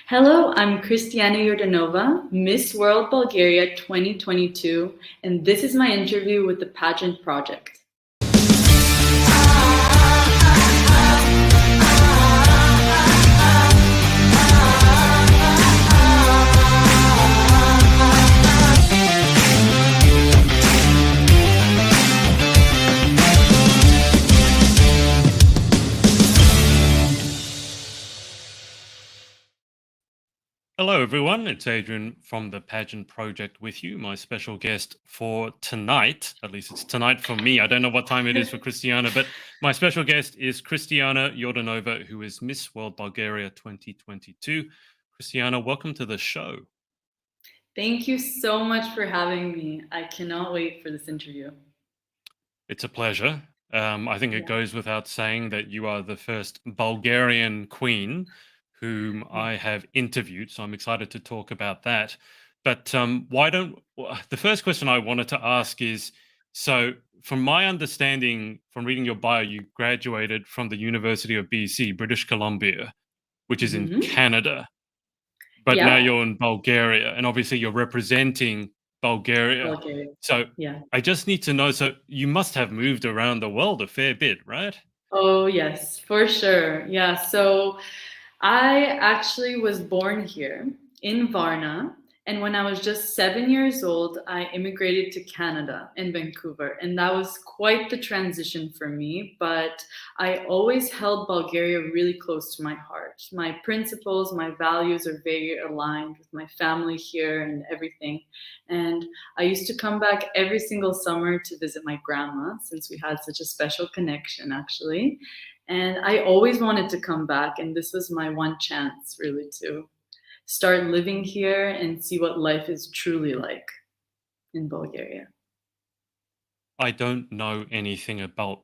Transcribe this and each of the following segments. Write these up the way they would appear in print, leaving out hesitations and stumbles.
Hello, I'm Kristiyana Yordanova, Miss World Bulgaria 2022, and this is my interview with the Pageant Project. Hello, everyone. It's Adrian from the Pageant Project with you. My special guest for tonight, at least it's tonight for me. I don't know what time it is for Kristiyana, but my special guest is Kristiyana Yordanova, who is Miss World Bulgaria 2022. Kristiyana, welcome to the show. Thank you so much for having me. I cannot wait for this interview. It's a pleasure. I think it goes without saying that you are the first Bulgarian queen whom I have interviewed, so I'm excited to talk about that. But the first question I wanted to ask is, so from my understanding, from reading your bio, you graduated from the University of BC, British Columbia, which is in Mm-hmm. Canada, but now Yeah, you're in Bulgaria, and obviously you're representing Bulgaria. Bulgaria. So Yeah. I just need to know, so you must have moved around the world a fair bit, right? Oh, yes, for sure. Yeah, so I actually was born here in Varna. And when I was just 7 years old, I immigrated to Canada in Vancouver. And that was quite the transition for me. But I always held Bulgaria really close to my heart. My principles, my values are very aligned with my family here and everything. And I used to come back every single summer to visit my grandma since we had such a special connection, actually. And I always wanted to come back, and this was my one chance really to start living here and see what life is truly like in Bulgaria. I don't know anything about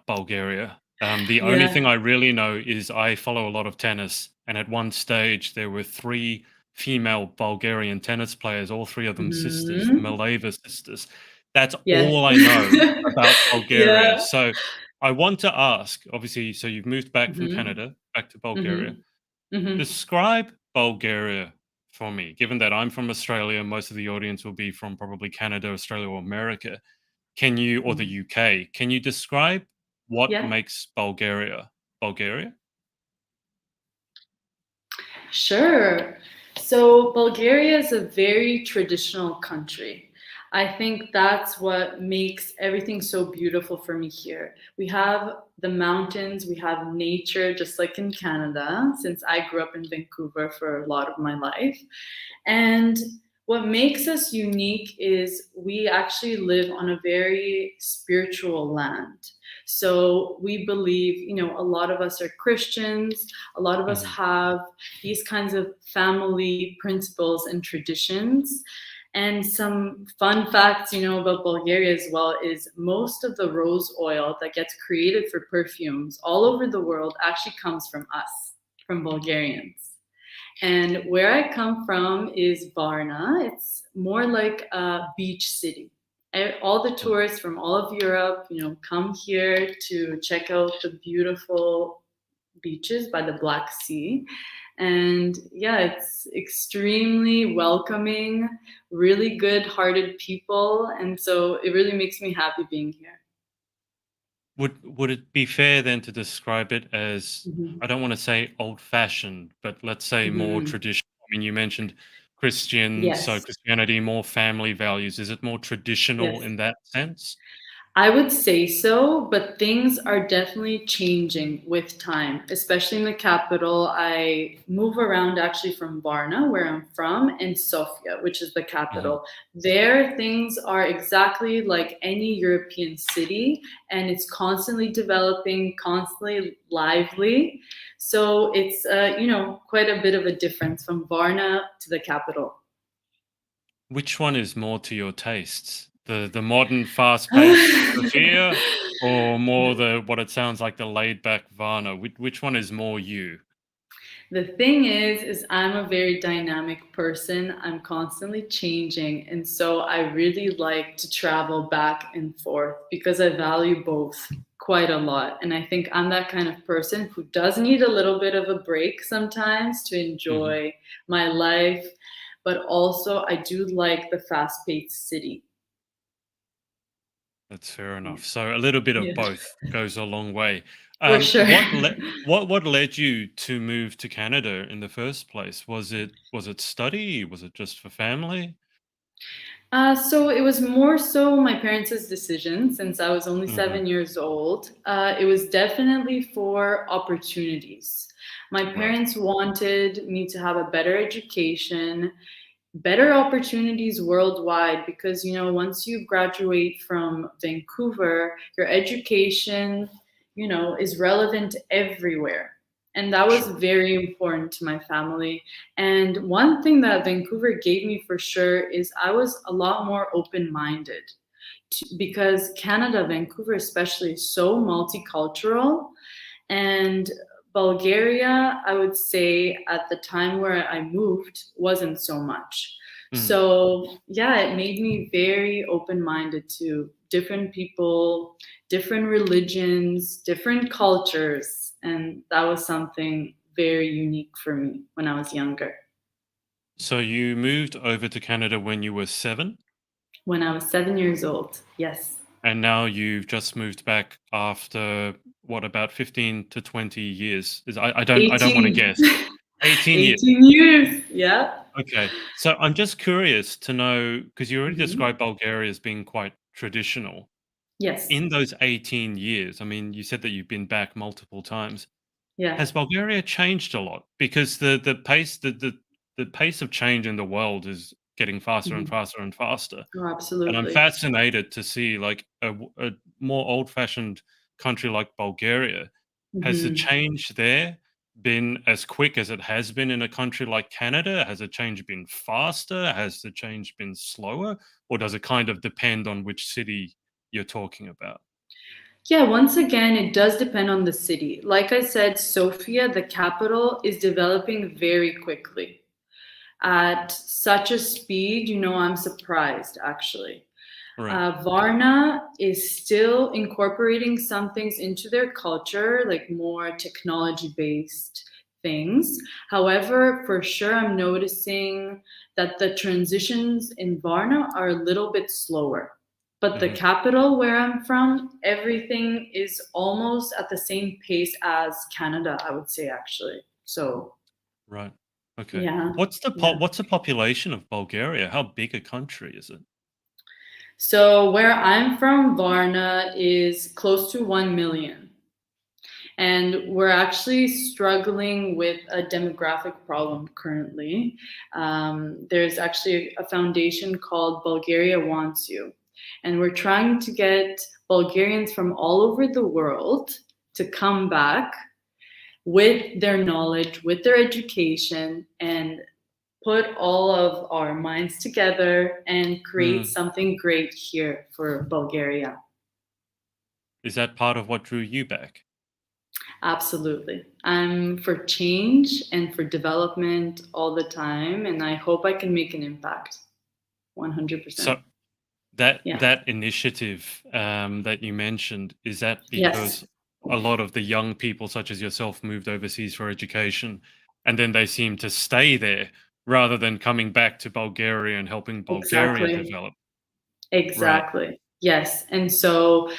Bulgaria. The only Yeah. thing I really know is I follow a lot of tennis, and at one stage there were three female Bulgarian tennis players, all three of them sisters, the Mhm. Mileva sisters. That's Yes. all I know about Bulgaria. Yeah. So I want to ask, obviously, so you've moved back from Mhm. Canada back to Bulgaria. Mhm. Mhm. Describe Bulgaria for me, given that I'm from Australia, most of the audience will be from probably Canada, Australia, or America. Or the Mhm. UK, can you describe what Yeah. makes Bulgaria Bulgaria? Sure. So Bulgaria is a very traditional country. I think that's what makes everything so beautiful for me here. We have the mountains, we have nature, just like in Canada, since I grew up in Vancouver for a lot of my life. And what makes us unique is we actually live on a very spiritual land. So we believe, a lot of us are Christians, a lot of us Mhm. have these kinds of family principles and traditions. And some fun facts, about Bulgaria as well is most of the rose oil that gets created for perfumes all over the world actually comes from us, from Bulgarians. And where I come from is Varna. It's more like a beach city. All the Mm. tourists from all of Europe, come here to check out the beautiful beaches by the Black Sea. And yeah, it's extremely welcoming, really good hearted people. And so it really makes me happy being here. Would it be fair then to describe it as, Mhm. I don't wanna say old-fashioned, but let's say more Mhm. traditional? I mean, you mentioned Christian, so Yes, Christianity, more family values. Is it more traditional yes. in that sense? I would say so, but things are definitely changing with time, especially in the capital. I move around actually from Varna, where I'm from, and Sofia, which is the Mhm. capital. There, things are exactly like any European city, and it's constantly developing, constantly lively. So it's, quite a bit of a difference from Varna to the capital. Which one is more to your tastes? The modern, fast-paced Sofia, or more the what it sounds like, the laid-back Varna? Which one is more you? The thing is I'm a very dynamic person. I'm constantly changing, and so I really like to travel back and forth because I value both quite a lot. And I think I'm that kind of person who does need a little bit of a break sometimes to Mhm. enjoy my life, but also I do like the fast-paced city. That's fair Yeah. enough. So a little bit of Yeah, both goes a long way. for sure. What led you to move to Canada in the first place? Was it study? Was it just for family? So it was more so my parents' decision since I was only Mhm. 7 years old. It was definitely for opportunities. My Right. parents wanted me to have a better education, better opportunities worldwide because, once you graduate from Vancouver, your education, is relevant everywhere. And that was Sure. very important to my family. And one thing that Vancouver gave me for sure is I was a lot more open minded because Canada, Vancouver especially, is so multicultural. And Bulgaria, I would say at the time where I moved, wasn't so much. Mm. So, yeah, it made me very open minded to different people, different religions, different cultures. And that was something very unique for me when I was younger. So you moved over to Canada when you were 7, When I was 7 years old, yes. and now you've just moved back after what, about 15 to 20 years? I don't want to 18. guess. 18 years. 18 years. Yeah. Okay. So I'm just curious to know, because you already Mhm. described Bulgaria as being quite traditional. Yes. In those 18 years, I mean, you said that you've been back multiple times. Yeah. Has Bulgaria changed a lot? Because the pace of change in the world is getting faster and Mhm. faster and faster. Oh, And I'm absolutely. fascinated to see, like, a more old-fashioned country like Bulgaria. Has the Mhm. change there been as quick as it has been in a country like Canada? Has the change been faster? Has the change been slower? Or does it kind of depend on which city you're talking about? Yeah, once again, it does depend on the city. Like I said, Sofia, the capital, is developing very quickly at such a speed, I'm surprised actually. Right. Varna is still incorporating some things into their culture, like more technology based things. However, for sure, I'm noticing that the transitions in Varna are a little bit slower. But the Mhm. capital where I'm from, everything is almost at the same pace as Canada, I would say, actually. So, Right. Okay. yeah, What's yeah. the population of Bulgaria? How big a country is it? So, where I'm from, Varna is close to 1 million. And we're actually struggling with a demographic problem currently. There's actually a foundation called Bulgaria Wants You. And we're trying to get Bulgarians from all over the world to come back with their knowledge, with their education, and put all of our minds together and create Mm. something great here for Bulgaria. Is that part of what drew you back? Absolutely. I'm for change and for development all the time, and I hope I can make an impact. So 100%. Yeah. that initiative that you mentioned, is that Yes. because a lot of the young people such as yourself moved overseas for education, and then they seem to stay there rather than coming back to Bulgaria and helping Bulgaria Exactly. develop? Right. Exactly. Yes. And so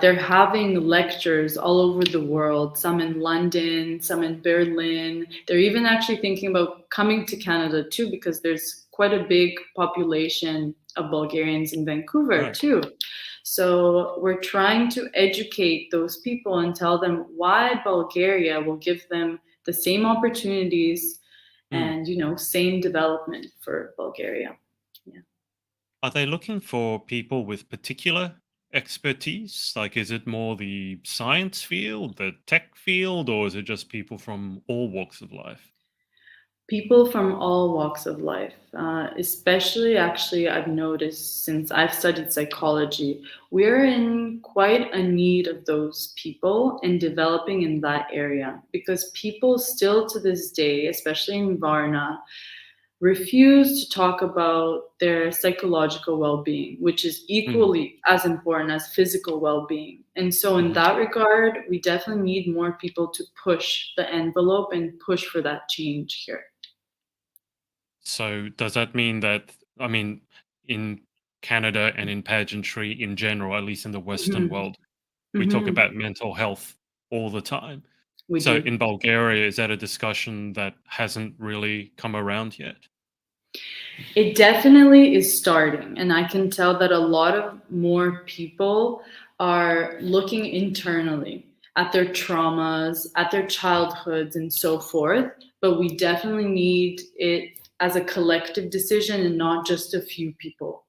they're having lectures all over the world, some in London, some in Berlin. They're even actually thinking about coming to Canada too, because there's quite a big population of Bulgarians in Vancouver Right. too. So we're trying to educate those people and tell them why Bulgaria will give them the same opportunities Mm. and, same development for Bulgaria. Yeah. Are they looking for people with particular expertise? Like, is it more the science field, the tech field, or is it just people from all walks of life? People from all walks of life, especially actually, I've noticed since I've studied psychology, we're in quite a need of those people and developing in that area because people still to this day, especially in Varna, refuse to talk about their psychological well-being, which is Mm, equally as important as physical well-being. And so in mhm. that regard, we definitely need more people to push the envelope and push for that change here. So does that mean that, I mean, in Canada and in pageantry in general, at least in the Western Mhm. world, we talk Mhm. about mental health all the time. We So do. in Bulgaria, is that a discussion that hasn't really come around yet? It definitely is starting, and I can tell that a lot of more people are looking internally at their traumas, at their childhoods, and so forth. But we definitely need it as a collective decision and not just a few people.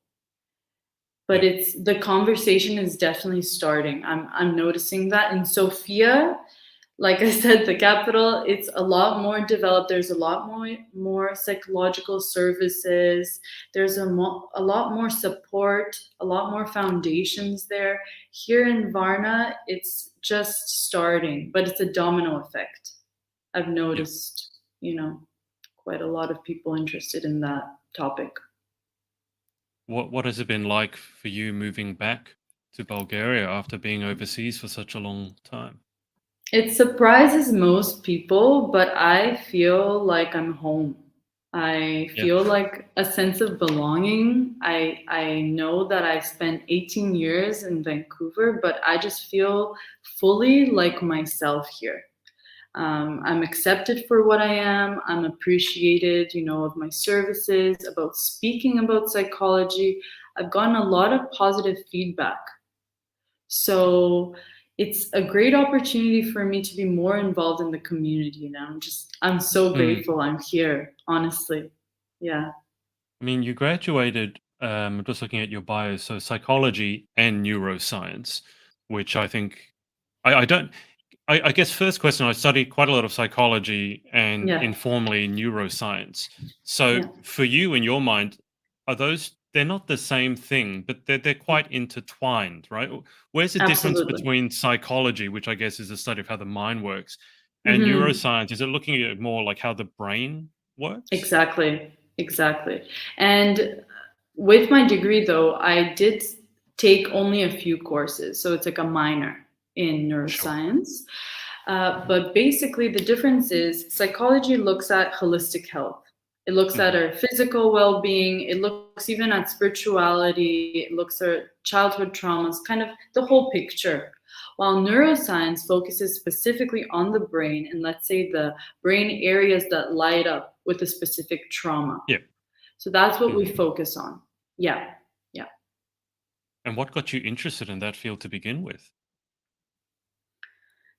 But Yeah. it's the conversation is definitely starting. I'm noticing that in Sofia, like I said, the capital, it's a lot more developed. There's a lot more psychological services. There's a lot more support, a lot more foundations there. Here in Varna, it's just starting, but it's a domino effect. I've Yeah. noticed, quite a lot of people interested in that topic. What has it been like for you moving back to Bulgaria after being overseas for such a long time? It surprises most people, but I feel like I'm home. I Yeah. feel like a sense of belonging. I know that I spent 18 years in Vancouver, but I just feel fully like myself here. I'm accepted for what I am. I'm appreciated, of my services, about speaking about psychology. I've gotten a lot of positive feedback, so it's a great opportunity for me to be more involved in the community. And I'm so Mm. grateful I'm here, honestly. Yeah, I mean, you graduated, just looking at your bio, so psychology and neuroscience, which I think I don't. I guess first question, I studied quite a lot of psychology and yeah, informally neuroscience. So yeah, for you, in your mind, are those, they're not the same thing, but they're quite intertwined, right? Where's the difference absolutely. between psychology, which I guess is the study of how the mind works, and Hmm. neuroscience? Is it looking at it more like how the brain works? Exactly, exactly. And with my degree, though, I did take only a few courses. So it's like a minor in Sure. neuroscience. But basically, the difference is psychology looks at holistic health. It looks at Hmm. our physical well being. It looks even at spirituality. It looks at childhood traumas, kind of the whole picture. While neuroscience focuses specifically on the brain and, let's say, the brain areas that light up with a specific trauma. Yeah. So that's what we Hmm. focus on. Yeah. Yeah. And what got you interested in that field to begin with?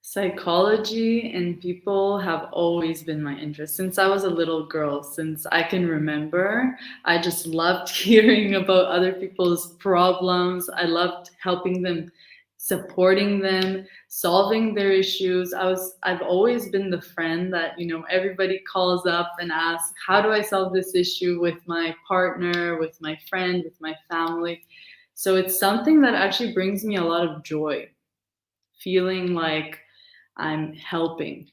Psychology and people have always been my interest since I was a little girl. Since I can remember, I just loved hearing about other people's problems. I loved helping them, supporting them, solving their issues. I've always been the friend that, everybody calls up and asks, "How do I solve this issue with my partner, with my friend, with my family?" So it's something that actually brings me a lot of joy, feeling like I'm helping.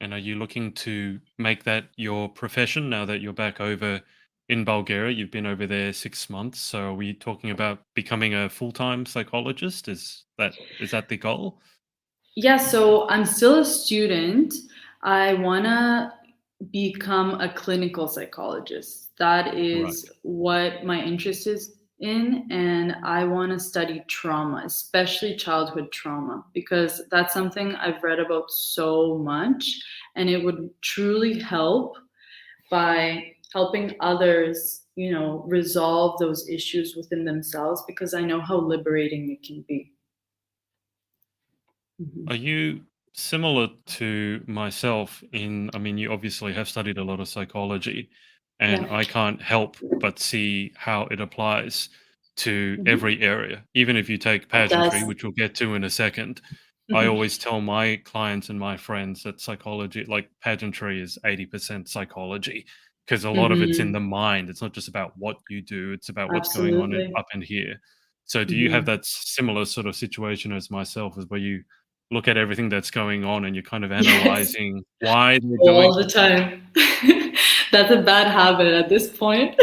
And are you looking to make that your profession now that you're back over in Bulgaria? You've been over there 6 months. So are we talking about becoming a full-time psychologist? Is that the goal? Yeah, so I'm still a student. I want to become a clinical psychologist. That Right. is what my interest is in. And I want to study trauma, especially childhood trauma, because that's something I've read about so much. And it would truly help by helping others, resolve those issues within themselves, because I know how liberating it can be. Are Mhm. you similar to myself in, I mean, you obviously have studied a lot of psychology, and Yeah. I can't help but see how it applies to Mhm. every area, even if you take It does. pageantry, which we'll get to in a second. I always tell my clients and my friends that psychology, like pageantry, is 80% psychology because a lot of it's in Hmm. the mind. It's not just about what you do, it's about what's going on Absolutely. up in here. So, do you have Hmm. that similar sort of situation as myself, as where you look at everything that's going on and you're kind of Yes. analyzing why they're doing All the time. That's a bad habit at this point.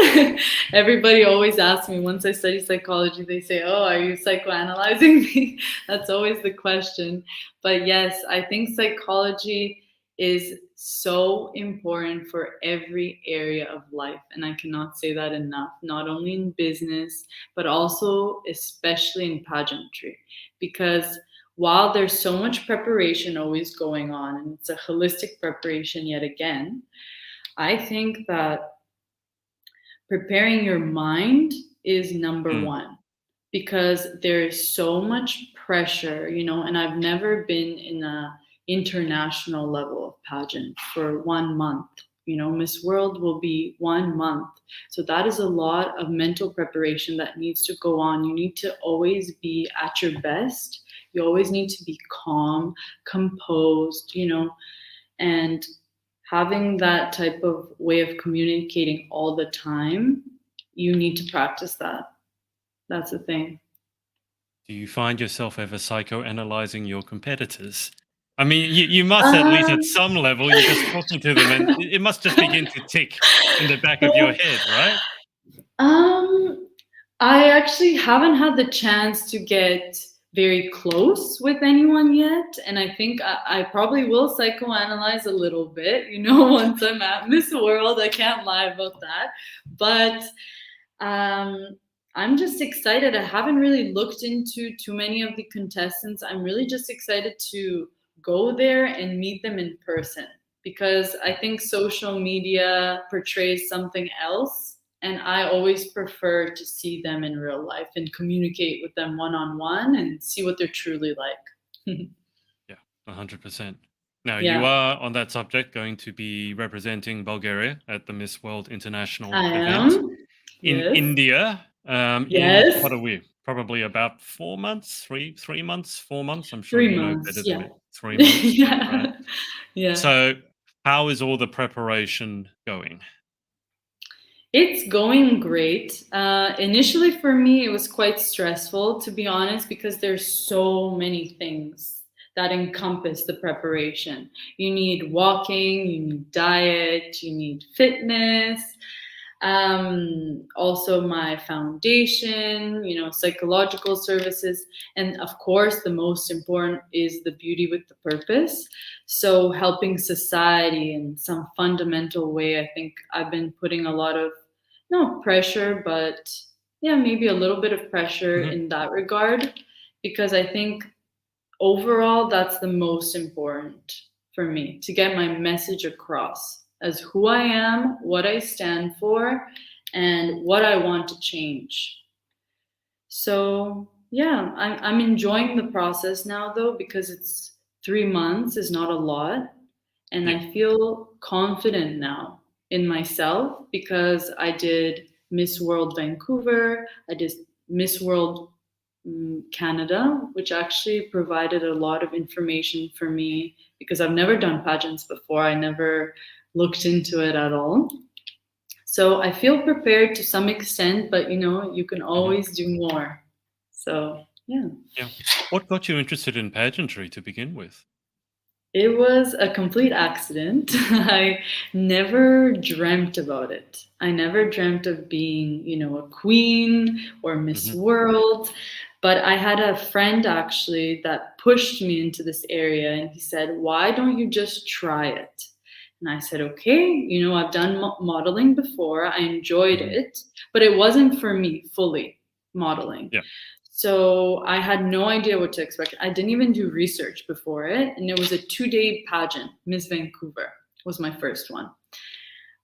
Everybody always asks me once I study psychology, they say, "Oh, are you psychoanalyzing me?" That's always the question. But yes, I think psychology is so important for every area of life. And I cannot say that enough, not only in business, but also, especially in pageantry. Because while there's so much preparation always going on, and it's a holistic preparation yet again, I think that preparing your mind is number Mm, one because there is so much pressure, and I've never been in a international level of pageant for 1 month. Miss World will be 1 month. So that is a lot of mental preparation that needs to go on. You need to always be at your best. You always need to be calm, composed, and having that type of way of communicating all the time, you need to practice that. That's the thing. do you find yourself ever psychoanalyzing your competitors? I mean, you must, at least at Um, some level. You're just talking to them, and it must just begin to tick in the back of your head, right? um, I actually haven't had the chance to get very close with anyone yet, and I think I probably will psychoanalyze a little bit, once I'm at Miss World. I can't lie about that. But I'm just excited. I haven't really looked into too many of the contestants. I'm really just excited to go there and meet them in person because I think social media portrays something else. And I always prefer to see them in real life and communicate with them one on one and see what they're truly like. Yeah, 100%. Now, you Yeah, are, on that subject, going to be representing Bulgaria at the Miss World I International event am. in Yes. India. In Yes. what are we? Probably about 4 months, 3 months, 4 months. I'm sure 3 you know months. better than Yeah. me. 3 months, right? Yeah. Yeah. So, how is all the preparation going? It's going great. Initially, for me, it was quite stressful, to be honest, because there's so many things that encompass the preparation. You need walking, you need diet, you need fitness, also my foundation, psychological services, and of course, the most important is the beauty with the purpose. So, helping society in some fundamental way, I think I've been putting a lot of no pressure, but yeah, maybe a little bit of pressure Mhm. in that regard, because I think overall that's the most important for me to get my message across as who I am, what I stand for, and what I want to change. So yeah, I'm enjoying the process now though because it's 3 months is not a lot, and Yeah. I feel confident now in myself because I did Miss World Vancouver, I did Miss World Canada, which actually provided a lot of information for me because I've never done pageants before. I never looked into it at all. So I feel prepared to some extent, but you can Mhm. always do more. So, yeah. Yeah. What got you interested in pageantry to begin with? It was a complete accident. I never dreamt about it. I never dreamt of being, a queen or Miss Mhm. World. But I had a friend actually that pushed me into this area, and he said, "Why don't you just try it?" And I said, "Okay, I've done modeling before. I enjoyed Mhm. it, but it wasn't for me fully modeling." Yeah. So I had no idea what to expect. I didn't even do research before it. And it was a 2-day pageant. Miss Vancouver was my first one.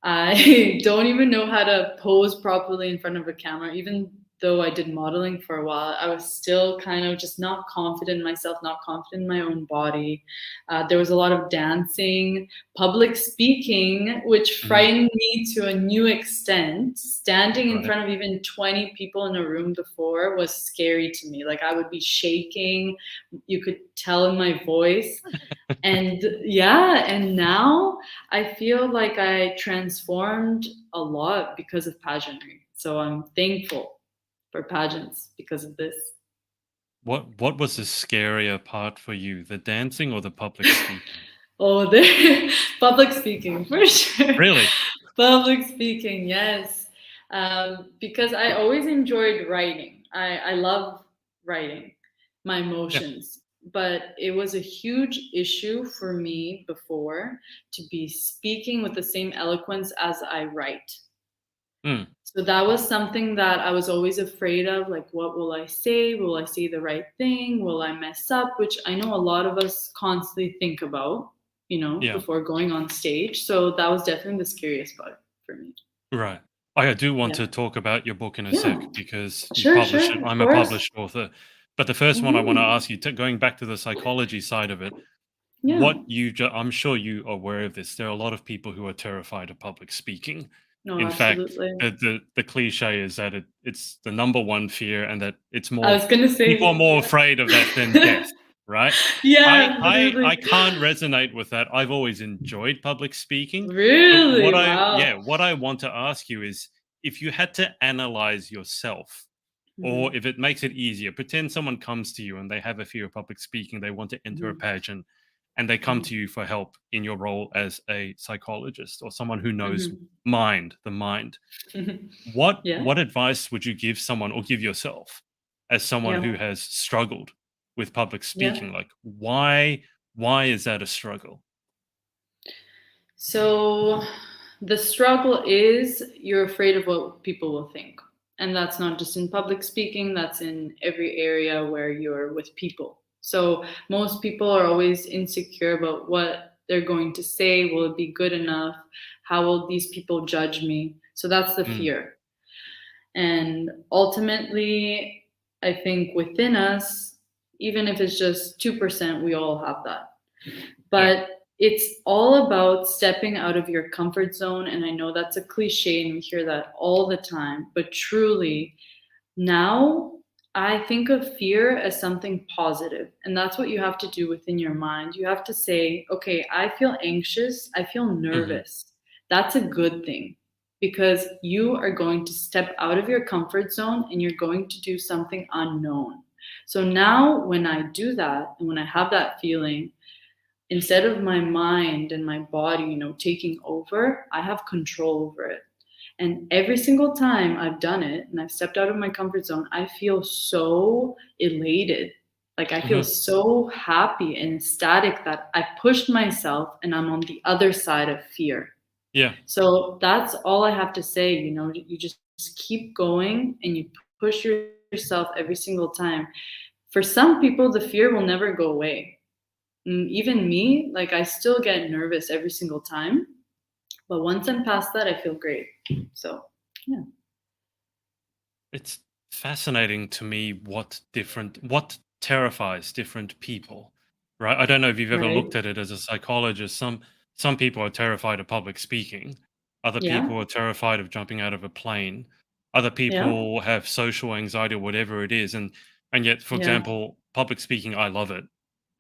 I don't even know how to pose properly in front of a camera. Even though I did modeling for a while, I was still kind of just not confident in myself, not confident in my own body. There was a lot of dancing, public speaking, which Mhm. frightened me to a new extent. Standing in Right. front of even 20 people in a room before was scary to me. Like I would be shaking, you could tell in my voice. And yeah, and now I feel like I transformed a lot because of pageantry. So I'm thankful for pageants because of this. What was the scarier part for you, the dancing or the public speaking? Oh, the public speaking for sure. Really? Public speaking, yes. Because I always enjoyed writing. I love writing my Yeah. emotions, but it was a huge issue for me before to be speaking with the same eloquence as I write. Mm, So that was something that I was always afraid of, like, what will I say? Will I say the right thing? Will I mess up? Which I know a lot of us constantly think about, yeah. before going on stage. So that was definitely the scariest part for me. Right. I do want Yeah. to talk about your book in a Yeah. sec because you've Sure, published it. sure, of I'm a course. published author. But the first one I want to Mhm. ask you, going back to the psychology side of it, Yeah. I'm sure you are aware of this. There are a lot of people who are terrified of public speaking. No, In fact, absolutely. the cliche is that it's the number one fear, and that it's I more was gonna people are say, more afraid of that than yeah. death, right? Yeah, literally. I can't resonate with that. I've always enjoyed public speaking, but Really? Wow. what I want to ask you is, if you had to analyze yourself, or Mhm, if it makes it easier, pretend someone comes to you and they have a fear of public speaking, they want to enter a mhm, pageant, and they come mhm, to you for help in your role as a psychologist or someone who knows mhm. the mind. Yeah, What advice would you give someone, or give yourself, as someone yeah, who has struggled with public yeah. speaking? Like, why is that a struggle? So the struggle is you're afraid of what people will think. And that's not just in public speaking, that's in every area where you're with people. So most people are always insecure about what they're going to say. Will it be good enough? How will these people judge me? So that's the Mm, fear. And ultimately, I think within us, even if it's just 2%, we all have that. yeah. But it's all about stepping out of your comfort zone. And I know that's a cliche and we hear that all the time, but truly, now I think of fear as something positive. And that's what you have to do within your mind. You have to say, okay, I feel anxious, I feel Hmm. nervous. That's a good thing because you are going to step out of your comfort zone and you're going to do something unknown. So now when I do that and when I have that feeling, instead of my mind and my body, taking over, I have control over it. And every single time I've done it and I've stepped out of my comfort zone, I feel so elated. Like I feel Hmm. so happy and ecstatic that I pushed myself and I'm on the other side of fear. Yeah. So that's all I have to say. You just keep going and you push yourself every single time. For some people, the fear will never go away. Even me, like I still get nervous every single time, but once I'm past that, I feel great. So, yeah. It's fascinating to me what terrifies different people, right? I don't know if you've ever Right. looked at it as a psychologist. Some people are terrified of public speaking. Other Yeah. people are terrified of jumping out of a plane. Other Yeah. people have social anxiety or whatever it is. And yet, for Yeah. example, public speaking, I love it.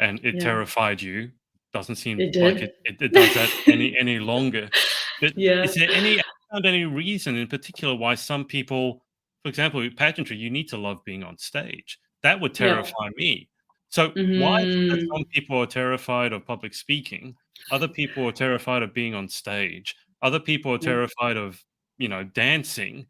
And it Yeah. terrified you. Doesn't seem It like did. it does that any longer. But Yeah. is there found any reason in particular why some people, for example, with pageantry, you need to love being on stage. That would Yeah. terrify me. So why is it that some Mhm. people are terrified of public speaking, other people are terrified of being on stage, other people are Yeah. terrified of, dancing?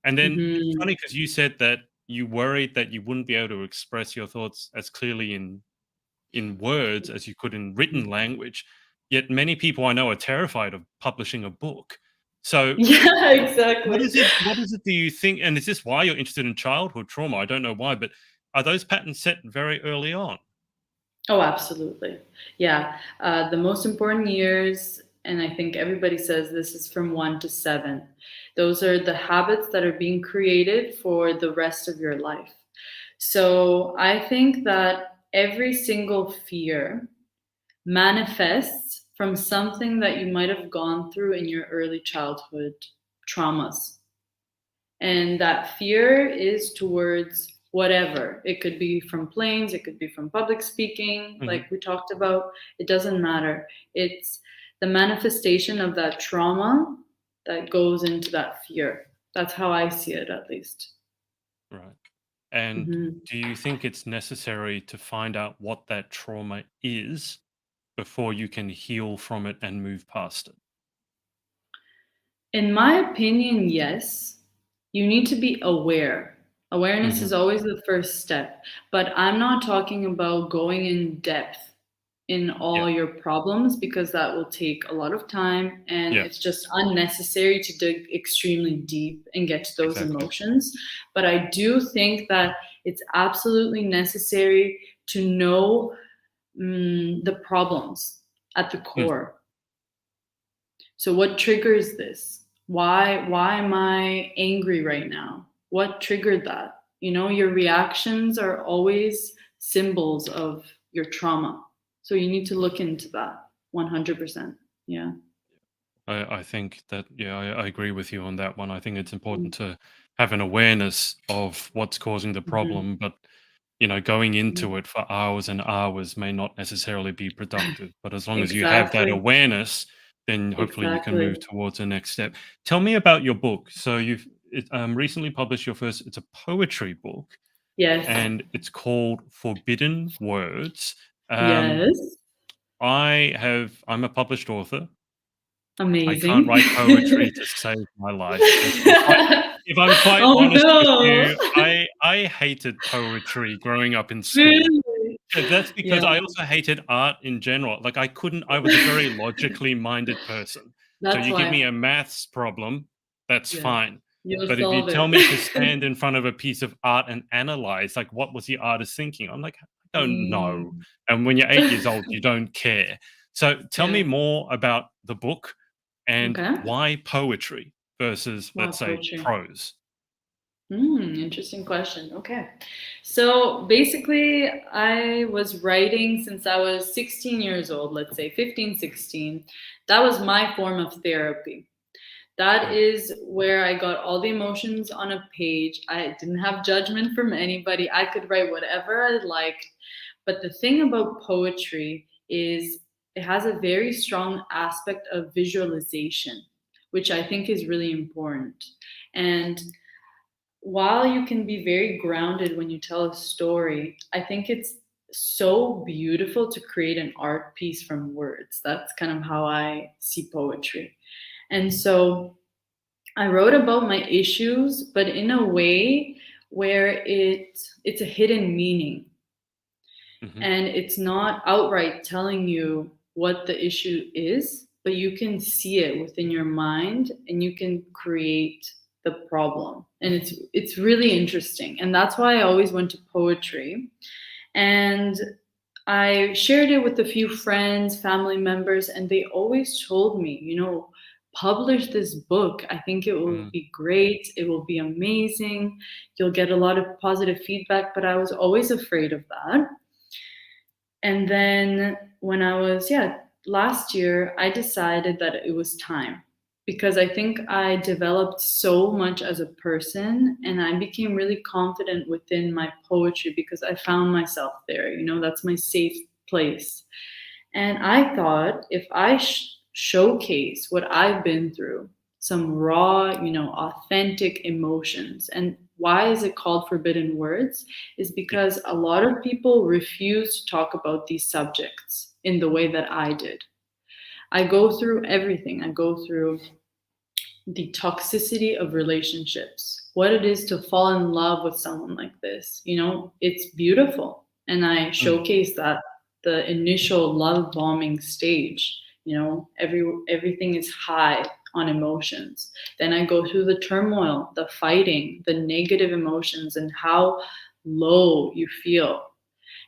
And then it's Mhm. funny because you said that you worried that you wouldn't be able to express your thoughts as clearly in words as you could in written language. Yet many people I know are terrified of publishing a book. So Yeah, exactly. what is it do you think, and is this why you're interested in childhood trauma? I don't know why, but are those patterns set very early on? Oh, absolutely. Yeah. The most important years and I think everybody says this is from 1 to 7. Those are the habits that are being created for the rest of your life. So I think that every single fear manifests from something that you might have gone through in your early childhood traumas. And that fear is towards whatever. It could be from planes, it could be from public speaking, Mhm. like we talked about. It doesn't matter. It's the manifestation of that trauma that goes into that fear. That's how I see it, at least. Right. And Mhm. do you think it's necessary to find out what that trauma is before you can heal from it and move past it? In my opinion, yes. You need to be aware. Awareness Mhm. is always the first step, but I'm not talking about going in depth in Yeah. all your problems because that will take a lot of time and it's Yes. just unnecessary to dig extremely deep and get to those Exactly. emotions. But I do think that it's absolutely necessary to know the problems at the Mm. core. So what triggers this? Why am I angry right now? What triggered that? You know, your reactions are always symbols of your trauma. So you need to look into that 100%. Yeah. I think that, yeah, I agree with you on that one. I think it's Mhm. important to have an awareness of what's causing the Mhm. problem, but going Mhm. into it for hours and hours may not necessarily be productive. But as long as you have that Exactly. awareness, then hopefully you can Exactly. move towards the next step. Tell me about your book. So you've recently published your first. It's a poetry book, Yes. and it's called Forbidden Words. Um, Yes. I'm a published author. I can't Amazing. write poetry to save my life. If I'm quite Oh honest with no. you, I hated poetry growing up in school. Really? That's because Yeah, I also hated art in general. Like, I was a very logically minded person. So that's you give me why. a maths problem, that's Yeah. fine. You'll But if you solve tell me to it. stand in front of a piece of art and analyze, like, what was the artist thinking? I'm like, I don't know. Mm. And when you're 8 years old, you don't care. So tell me Yeah. more about the book and Okay. why poetry versus, Wow, let's say, poetry. prose. Interesting question. Okay. So basically, I was writing since I was 16 years old, let's say 15, 16. That was my form of therapy. That Mm, is where I got all the emotions on a page. I didn't have judgment from anybody. I could write whatever I liked. But the thing about poetry is it has a very strong aspect of visualization, which I think is really important. And while you can be very grounded when you tell a story, I think it's so beautiful to create an art piece from words. That's kind of how I see poetry. And so I wrote about my issues, but in a way where it's a hidden meaning mhm, and it's not outright telling you what the issue is, but you can see it within your mind and you can create the problem. And it's really interesting. And that's why I always went to poetry. And I shared it with a few friends, family members, and they always told me, publish this book. I think it will mm, be great. It will be amazing. You'll get a lot of positive feedback. But I was always afraid of that. And then when I was, last year, I decided that it was time because I think I developed so much as a person and I became really confident within my poetry because I found myself there. That's my safe place. And I thought if I showcase what I've been through, some raw, authentic emotions. And why is it called Forbidden Words? Is yeah, because a lot of people refuse to talk about these subjects in the way that I did. I go through everything. I go through the toxicity of relationships, what it is to fall in love with someone like this. It's beautiful. And I mm, showcase that the initial love bombing stage, everything is high on emotions. Then I go through the turmoil, the fighting, the negative emotions, and how low you feel.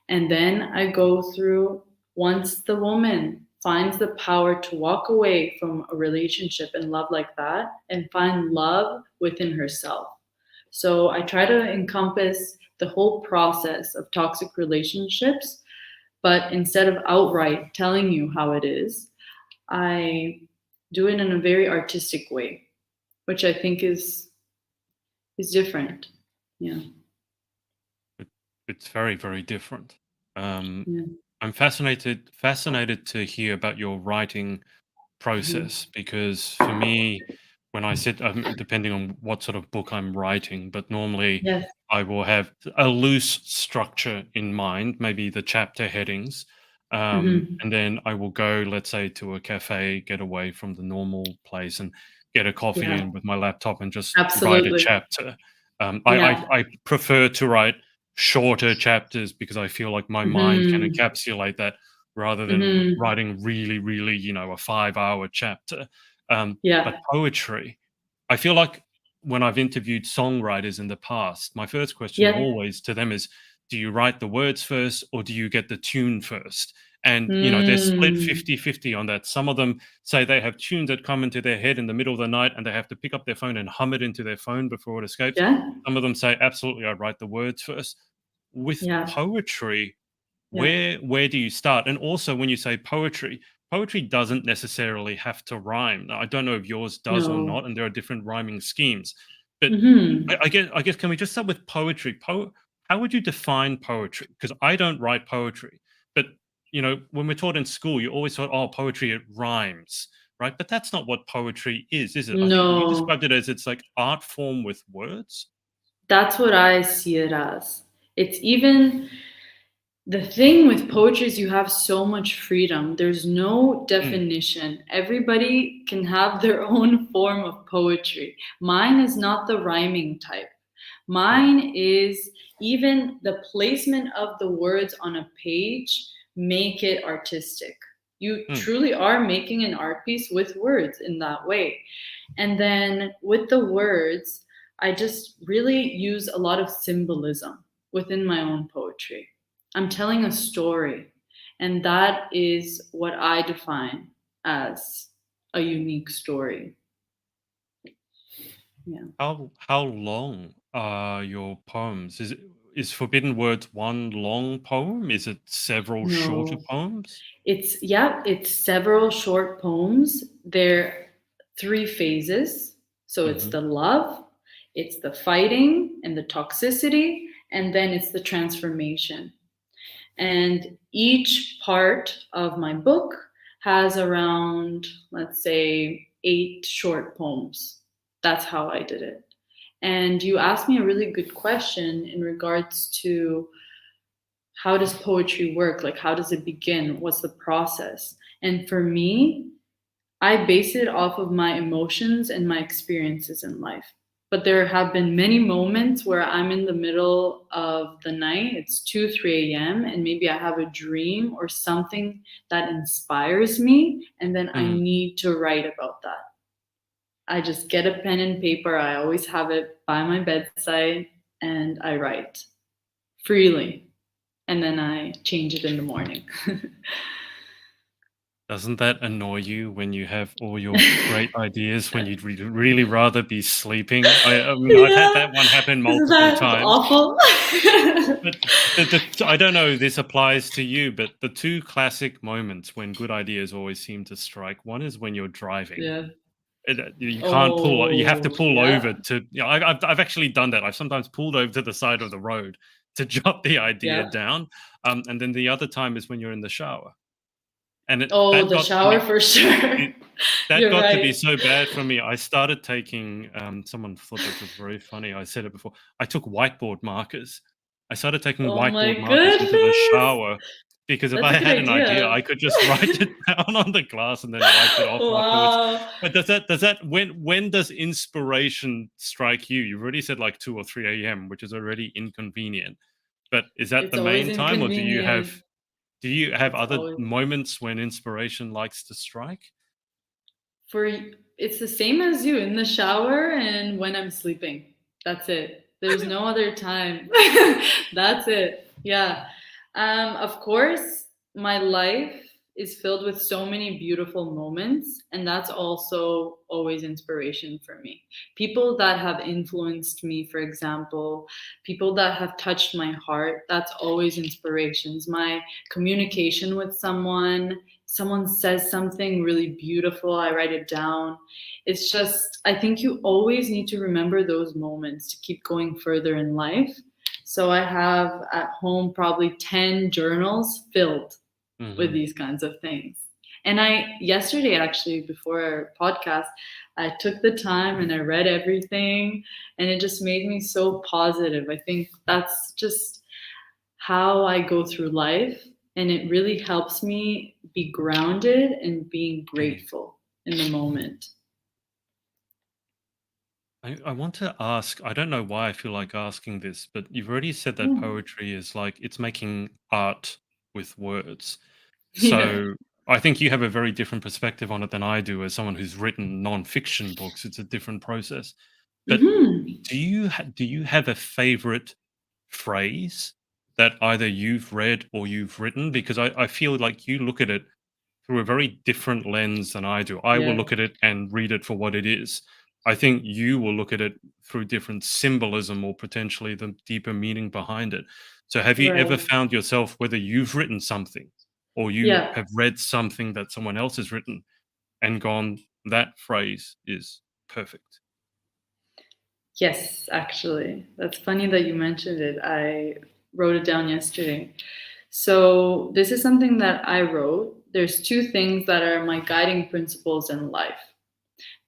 And then I go through once the woman finds the power to walk away from a relationship and love like that and find love within herself. So I try to encompass the whole process of toxic relationships, but instead of outright telling you how it is, I do it in a very artistic way, which I think is different. Yeah. It, it's very, very different. Um, Yeah. I'm fascinated to hear about your writing Mhm. process because for me, when I sit, depending on what sort of book I'm writing, but normally Yes. I will have a loose structure in mind, maybe the chapter headings, Hmm. and then I will go, let's say, to a cafe, get away from the normal place, and get a coffee Yeah. in with my laptop and just write a Absolutely. chapter. Yeah. I prefer to write shorter chapters because I feel like my mind can Hmm. encapsulate that rather than Hmm. writing really, really, a 5 hour chapter. But Yeah. poetry, I feel like when I've interviewed songwriters in the past, my first question Yeah. always to them is, do you write the words first or do you get the tune first? And, they're split Mm. 50-50 on that. Some of them say they have tunes that come into their head in the middle of the night and they have to pick up their phone and hum it into their phone before it escapes. Yeah. Some of them say, absolutely, I write the words first. With Yeah. poetry, Yeah. where do you start? And also when you say poetry, poetry doesn't necessarily have to rhyme. Now, I don't know if yours does or No. not, and there are different rhyming schemes. But Hmm. I guess can we just start with poetry? How would you define poetry? Because I don't write poetry, but when we're taught in school, you always thought, oh, poetry it rhymes, right? But that's not what poetry is it? I think you No. described it as it's like art form with words. That's what I see it as. It's even the thing with poetry is you have so much freedom. There's no Mm, definition. Everybody can have their own form of poetry. Mine is not the rhyming type. right. Mine is even the placement of the words on a page make it artistic. You Mm, truly are making an art piece with words in that way. And then with the words, I just really use a lot of symbolism within my own poetry. I'm telling a story, and that is what I define as a unique story. Yeah. how long are your poems? Is Forbidden Words one long poem? Is it several shorter No. poems? It's several short poems. They're three phases. So it's Mhm. the love, it's the fighting and the toxicity, and then it's the transformation. And each part of my book has around, let's say, 8 short poems. That's how I did it. And you asked me a really good question in regards to how does poetry work? Like, how does it begin? What's the process? And for me, I base it off of my emotions and my experiences in life. But there have been many moments where I'm in the middle of the night, it's 2, 3 a.m., and maybe I have a dream or something that inspires me, and then I Mm. need to write about that. I just get a pen and paper, I always have it by my bedside, and I write freely. And then I change it in the morning. Doesn't that annoy you when you have all your great ideas when you'd really rather be sleeping? I mean, I've had Yeah, that one happen isn't multiple that times. awful? But I don't know if this applies to you, but the 2 classic moments when good ideas always seem to strike, one is when you're driving. Yeah. You can't you have to Oh, pull over yeah, to I've actually done that. I've sometimes pulled over to the side of the road to jot the idea yeah. down, and then the other time is when you're in the shower, and Oh, the shower for sure. it that You're got to be right. so bad for me. I started taking, someone thought this was very funny. I said it before. I took whiteboard markers. I started taking Oh whiteboard my markers into the goodness. shower because if That's I a good had an idea, idea. I could just write it down on the glass and then wipe it off afterwards. Wow. But does that when does inspiration strike you? You've already said like 2 or 3 a.m., which is already inconvenient. But is that the It's always main time, or inconvenient. do you have It's other always moments when inspiration likes to strike? for it's the same as you in the shower and when I'm sleeping. That's it. There's no other time. That's it. Yeah. Of course, my life. is filled with so many beautiful moments, and that's also always inspiration for me. People that have influenced me, for example, people that have touched my heart, that's always inspirations. My communication with someone says something really beautiful, I write it down. It's just, I think you always need to remember those moments to keep going further in life. So I have at home probably 10 journals filled with Hmm. these kinds of things. And I, yesterday actually, before our podcast, I took the time and I read everything, and it just made me so positive. I think that's just how I go through life. And it really helps me be grounded and being grateful in the moment. I want to ask, I don't know why I feel like asking this, but you've already said that Yeah. poetry is like it's making art with words. Yeah. So I think you have a very different perspective on it than I do as someone who's written non-fiction books. It's a different process. But Hmm. do you have a favorite phrase that either you've read or you've written? Because I feel like you look at it through a very different lens than I do. I will Yeah. look at it and read it for what it is. I think you will look at it through different symbolism or potentially the deeper meaning behind it. So, have you ever Right. found yourself, whether you've written something or you Yeah. have read something that someone else has written and gone, that phrase is perfect? Yes, actually. That's funny that you mentioned it. I wrote it down yesterday. So, this is something that I wrote. There's two things that are my guiding principles in life.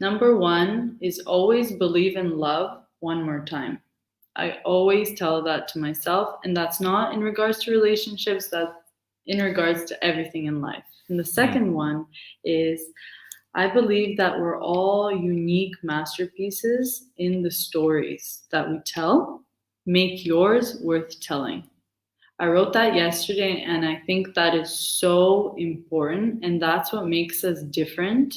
Number one is always believe in love one more time. I always tell that to myself, and that's not in regards to relationships, that's in regards to everything in life. And the Mm. second one is I believe that we're all unique masterpieces in the stories that we tell. Make yours worth telling. I wrote that yesterday, and I think that is so important, and that's what makes us different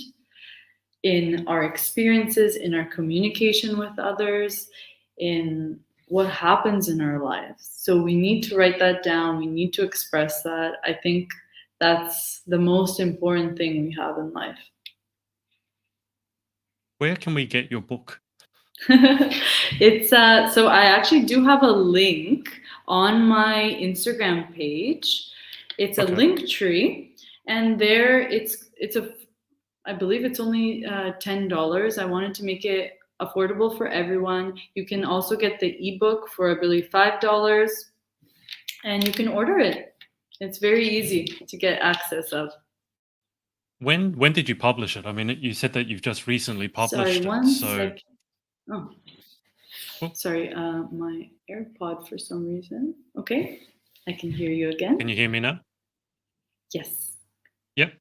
in our experiences, in our communication with others, in what happens in our lives. So we need to write that down, we need to express that. I think that's the most important thing we have in life. Where can we get your book? It's so I actually do have a link on my Instagram page. It's a Okay. link tree, and there it's a I believe it's only $10. I wanted to make it affordable for everyone. You can also get the ebook for I believe $5, and you can order it. It's very easy to get access of. When did you publish it? I mean, you said that you've just recently Sorry, published it. one So, sec. Oh, oh, sorry. My AirPod for some reason. Okay, I can hear you can again. you hear me now? Yes. Yep.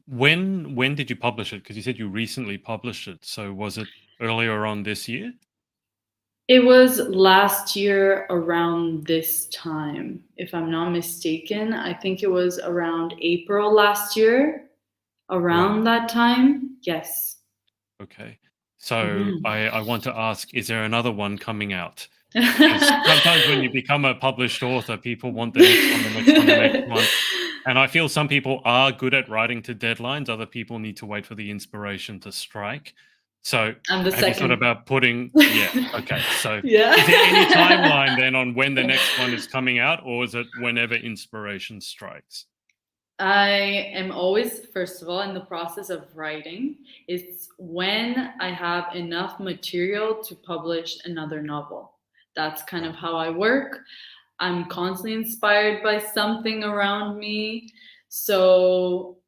When did you publish it? Because you said you recently published it. So was it earlier on this year? It was last year around this time, if I'm not mistaken. I think it was around April last year, Right. around that time. Yes. Okay. So Hmm. I want to ask, is there another one coming out? Because sometimes when you become a published author, people want the next one, the next one, the next one. And I feel some people are good at writing to deadlines. Other people need to wait for the inspiration to strike. So I'm the have you thought second. about putting, yeah, okay. So is there any Yeah. timeline then on when the next one is coming out, or is it whenever inspiration strikes? I am always, first of all, in the process of writing. It's when I have enough material to publish another novel. That's kind of Right. how I work. I'm constantly inspired by something around me. So,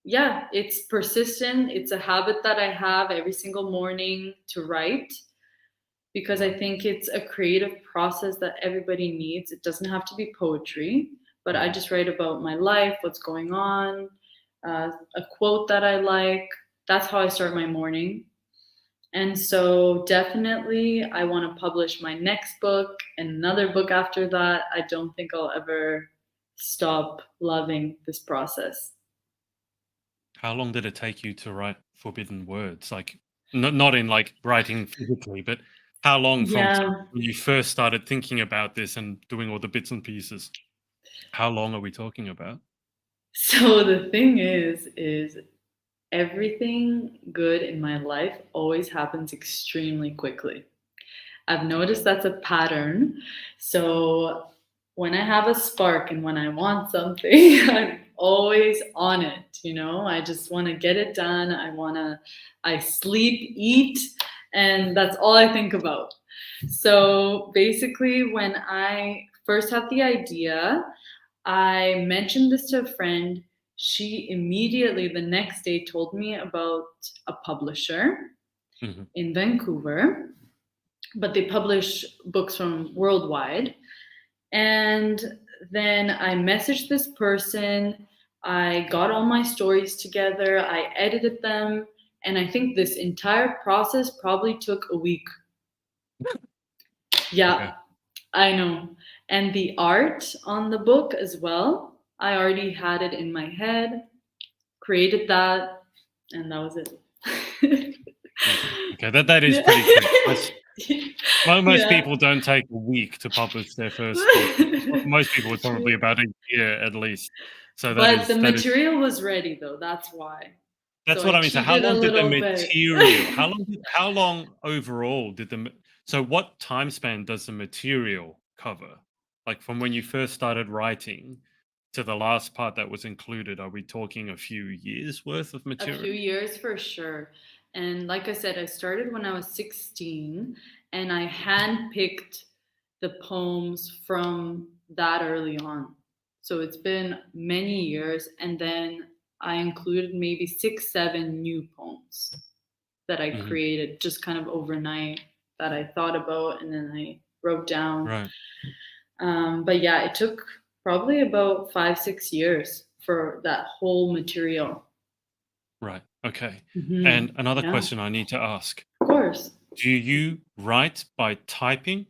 yeah, it's persistent. It's a habit that I have every single morning to write because I Right. think it's a creative process that everybody needs. It doesn't have to be poetry, but I Mhm. just write about my life, what's going on, a quote that I like. That's how I start my morning. And so, definitely, I want to publish my next book and another book after that. I don't think I'll ever stop loving this process. How long did it take you to write Forbidden Words? Like, not in like writing physically, but how long from Yeah. when you first started thinking about this and doing all the bits and pieces? How long are we talking about? So the thing is everything good in my life always happens extremely quickly. I've noticed Okay. that's a pattern. So when I have a spark and when I want something, I'm always on it, you know? I just want to get it done. I sleep, eat, and that's all I think about. So basically, when I first had the idea, I mentioned this to a friend. She immediately the next day told me about a publisher Mhm. in Vancouver, but they publish books from worldwide. And then I messaged this person. I got all my stories together. I edited them. And I think this entire process probably took a week. Yeah, Okay. I know. And the art on the book as well. I already had it in my head, created that, and that was it. Okay. Okay. That is Yeah. pretty quick. Most Yeah. people don't take a week to publish their first book. Most people would probably True. about a year at least. So But the that is material was ready though, that's why. So that's I what I mean. So how cheated a long did the little bit. material how long overall did so what time span does the material cover? Like from when you first started writing to the last part that was included, are we talking a few years worth of A few material? years for sure. And like I said, I started when I was 16 and I handpicked the poems from that early on. So it's been many years. And then I included maybe six, seven new poems that I Mhm. created just kind of overnight that I thought about and then I wrote down. Right. But yeah, it took probably about 5, 6 years for that whole material. Right. Okay. And Hmm. another Yeah, question I need to ask. of course. Do you write by typing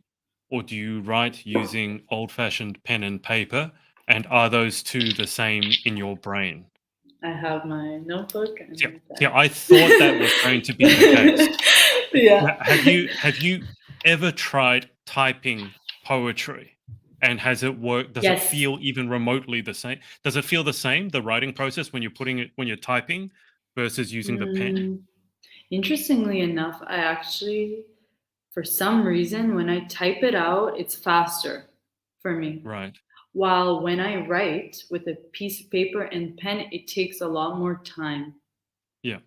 or do you write using old-fashioned pen and paper? And are those two the same in your brain? I have my notebook and See, my I thought that was going to be the case. pen. Yeah. Have you ever tried typing poetry? And has it worked? Does it Yes. feel even remotely the same? Does it feel the same, the writing process when you're typing versus using the pen? Mm, interestingly enough, I actually, for some reason, when I type it out, it's faster for me. Right. While when I write with a piece of paper and pen, it takes a lot more time. Yeah.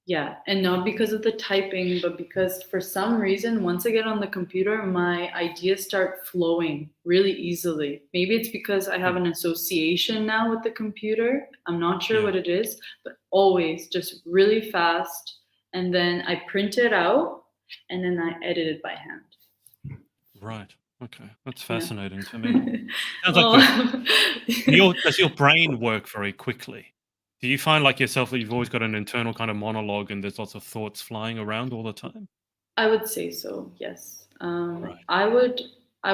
Yeah, and not because of the typing, but because for some reason, once I get on the computer, my ideas start flowing really easily. Maybe it's because I have Mm, an association now with the computer. I'm not sure yeah. what it is, but always just really fast. And then I print it out and then I edit it by hand. Right. Okay. That's Yeah. fascinating to me. Sounds like Well, does your brain work very quickly? Do you find like yourself that you've always got an internal kind of monologue and there's lots of thoughts flying around all the time? I would say so, yes. Right. I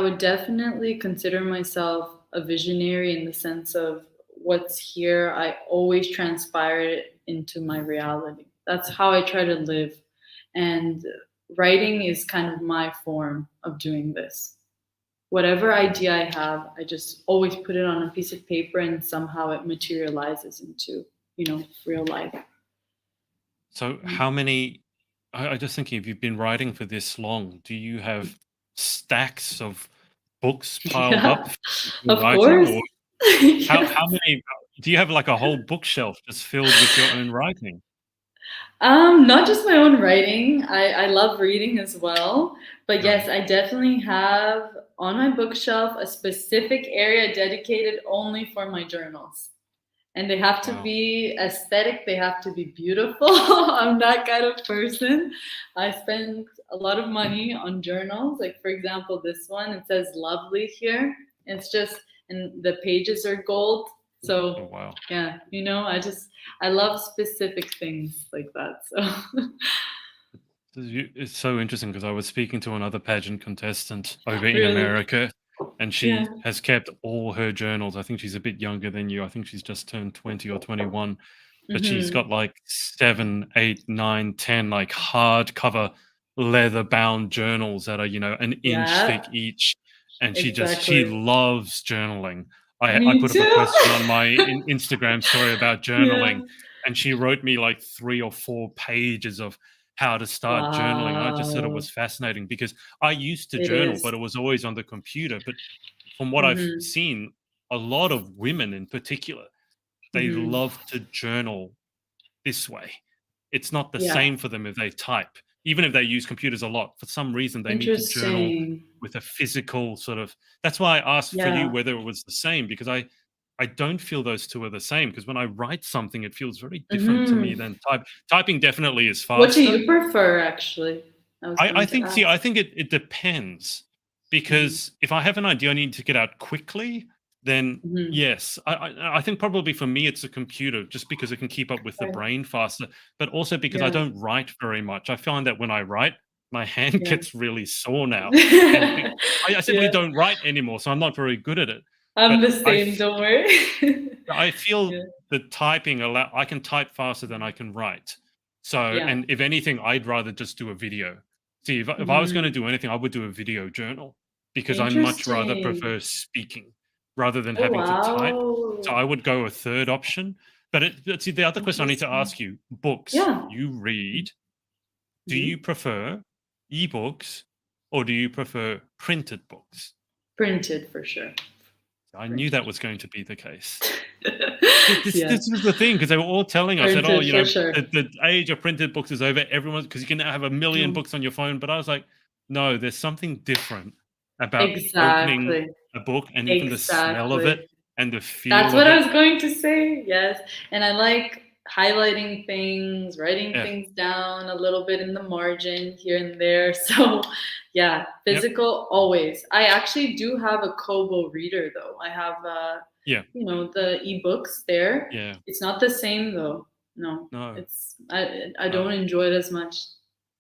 would definitely consider myself a visionary in the sense of what's here, I always transpire it into my reality. That's how I try to live. And writing is kind of my form of doing this. Whatever Right. idea I have, I just always put it on a piece of paper and somehow it materializes into, real life. So how many I just thinking if you've been writing for this long, do you have stacks of books piled up Yeah, for your of writing course. or Yes. how many do you have like a whole bookshelf just filled with your own writing? Not just my own writing. I love reading as well. But Right. yes, I definitely have on my bookshelf a specific area dedicated only for my journals. And they have to Wow. be aesthetic, they have to be beautiful. I'm that kind of person. I spend a lot of money on journals. Like, for example, this one, it says lovely here. It's just, and the pages are gold. Oh, So, wow. yeah, I love specific things like that. So, It's so interesting because I was speaking to another pageant contestant over in really, America, and yeah. she has kept all her journals. I think she's a bit younger than you. I think she's just turned 20 or 21, but she's Hmm. got like 7, 8, 9, 10 like hardcover leather bound journals that are, an inch Yeah, thick each. And she exactly. loves journaling. I Me put up a too. question on my Instagram story about Yeah. journaling, and she wrote me like 3 or 4 pages of how to start journaling. And I just thought it Wow. was fascinating because I used to It journal, but is. it was always on the computer. But from what I've Mhm. seen, a lot of women in particular, they Mhm. love to journal this way. It's not the Yeah. same for them if they type. Even if they use computers a lot, for some reason they need to journal Interesting. with a physical sort of. That's why I asked for you Yeah. whether it was the same, because I don't feel those two are the same, because when I write something it feels very different to me Mhm. than typing definitely is What do faster. you prefer, actually? I was I going to think, see, ask. I think it depends, Mhm. because if I have an idea I need to get out quickly, then Mhm. yes, I think probably for me it's a computer, just because it can keep up with the Okay. brain faster, but also because I Yeah. don't write very much. I find that when I write, my hand Yeah. gets really sore now, and I simply Yeah. don't write anymore, so I'm not very good at it. I'm But the same, don't worry. I feel Yeah. the typing allow I can type faster than I can write. So, Yeah. and if anything, I'd rather just do a video. See, if I was gonna Mhm. do anything, I would do a video journal, because I much rather Interesting. prefer speaking rather than Oh, having to type. So wow. I would go a third option. But see, the other question I need to Interesting. ask you, books Yeah. you read, do you Mhm. prefer ebooks or do you prefer printed books? Printed for sure. I knew that Printed. was going to be the case. This Yeah. was the thing, because they were all telling us that, "Oh, Printed for the sure. age of printed books is over. Everyone, because you can now have a million No. books on your phone." But I was like, "No, there's something different about opening Exactly. a book, and even the smell of it Exactly. and the That's feel what of I it." was going to say. Yes. And I like highlighting things, writing Yeah. things down a little bit in the margin here and there. So, yeah, Yep. physical always. I actually do have a Kobo reader though. I have Yeah. the ebooks there. Yeah. It's not the same though. No. No. I don't No. enjoy it as much.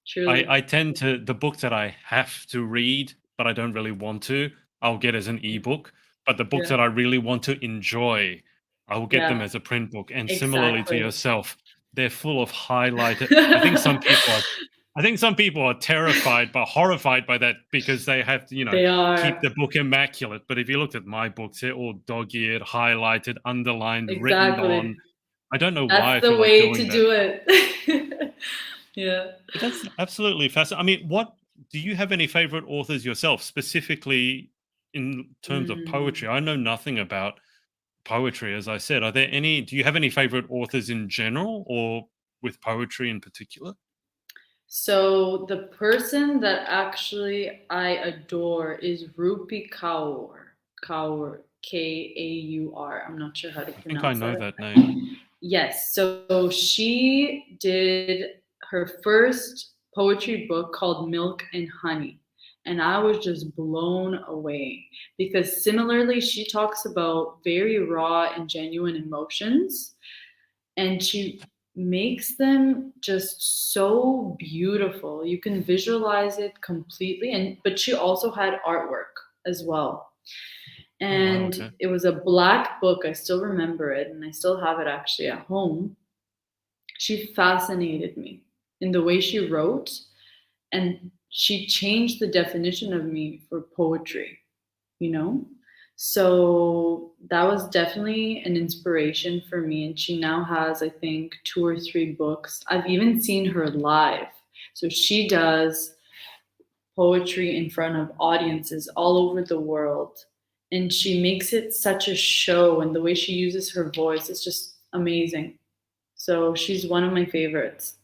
Truly. I tend to, the books that I have to read, but I don't really want to, I'll get as an ebook. But the books Yeah. that I really want to enjoy, I will get them Yeah. as a print book. And similarly to Exactly. yourself, they're full of highlighted. I think some people are terrified but horrified by that, because they have to, They keep are. the book immaculate. But if you looked at my books, they're all dog-eared, highlighted, underlined, written on. Exactly. I don't know why That's I the feel like way doing to that. do it. Yeah. But that's absolutely fascinating. I mean, what do you have any favorite authors yourself, specifically in terms of Mm. poetry? I know nothing about poetry, as I said. Are there any? Do you have any favorite authors in general, or with poetry in particular? So the person that actually I adore is Rupi Kaur. Kaur, Kaur. I'm not sure how to I think I pronounce know that. that name. Yes, so she did her first poetry book called Milk and Honey. And I was just blown away because similarly, she talks about very raw and genuine emotions, and she makes them just so beautiful. You can visualize it completely, and but she also had artwork as well. Oh wow. And Okay. it was a black book. I still remember it, and I still have it actually at home. She fascinated me in the way she wrote, and she changed the definition of me for poetry, you know? So that was definitely an inspiration for me. And she now has, I think, 2 or 3 books. I've even seen her live. So she does poetry in front of audiences all over the world. And she makes it such a show, and the way she uses her voice is just amazing. So she's one of my favorites.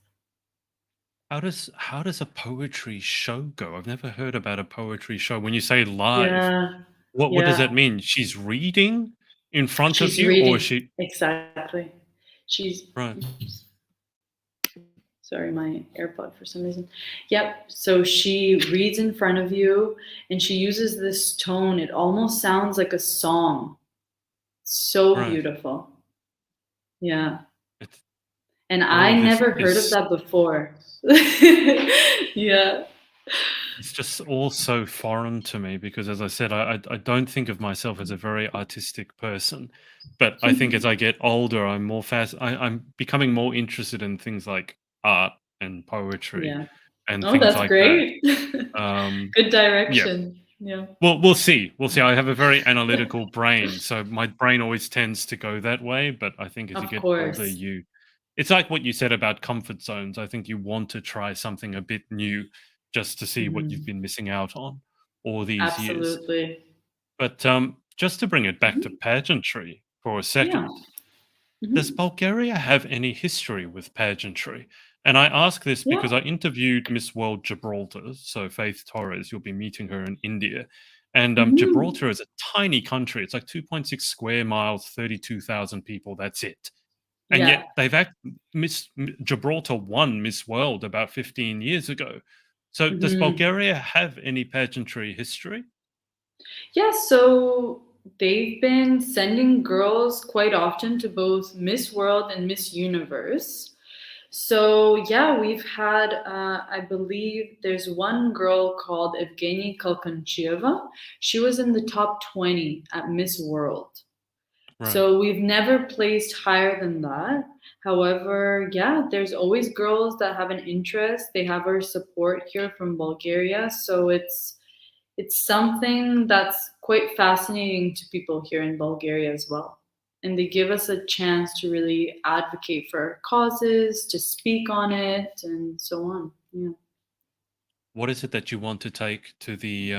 How does a poetry show go? I've never heard about a poetry show. When you say live, Yeah, what does yeah. that mean? She's reading in front of She's you, or is reading. she Exactly. She's, right? sorry, my AirPod for some reason. Yep. So she reads in front of you and she uses this tone. It almost sounds like a song. So Right. beautiful. Yeah. It's And all I of this never heard of is that before. Yeah. It's just all so foreign to me, because, as I said, I don't think of myself as a very artistic person, but I think as I get older, I'm becoming more interested in things like art and poetry Yeah. and Oh, things that's like that. great. Um, Good yeah, direction. Yeah, Well, we'll see. We'll see. I have a very analytical brain, so my brain always tends to go that way. But I think as you of get older, course. you it's like what you said about comfort zones. I think you want to try something a bit new just to see what you've Mhm. been missing out on all these years. Absolutely. But just to bring it back to Mhm. pageantry for a Yeah. second, does Mhm. Bulgaria have any history with pageantry? And I ask this Yeah. because I interviewed Miss World Gibraltar, so Faith Torres, you'll be meeting her in India. And Mhm. Gibraltar is a tiny country. It's like 2.6 square miles, 32,000 people. That's it. And Yeah. yet Gibraltar won Miss World about 15 years ago. So does Mhm. Bulgaria have any pageantry history? Yeah, so they've been sending girls quite often to both Miss World and Miss Universe. So yeah, we've had, I believe there's one girl called Evgenia Kalkanchieva. She was in the top 20 at Miss World. Right. So we've never placed higher than that. However, yeah, there's always girls that have an interest. They have our support here from Bulgaria. So it's something that's quite fascinating to people here in Bulgaria as well. And they give us a chance to really advocate for our causes, to speak on it, and so on. Yeah. What is it that you want to take to the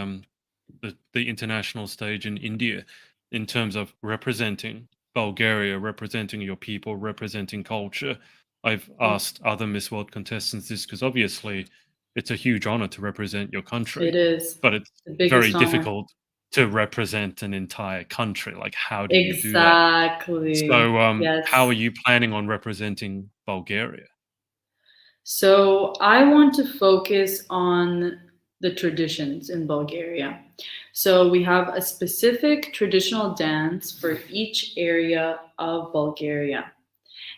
international stage in India in terms of representing Bulgaria, representing your people, representing culture? I've Mm. asked other Miss World contestants this because obviously it's a huge honor to represent your It country, is but it's the very biggest honor. difficult to represent an entire country. Like, how do you do that? Exactly. So, how are Yes. you planning on representing Bulgaria? So I want to focus on the traditions in Bulgaria. So we have a specific traditional dance for each area of Bulgaria.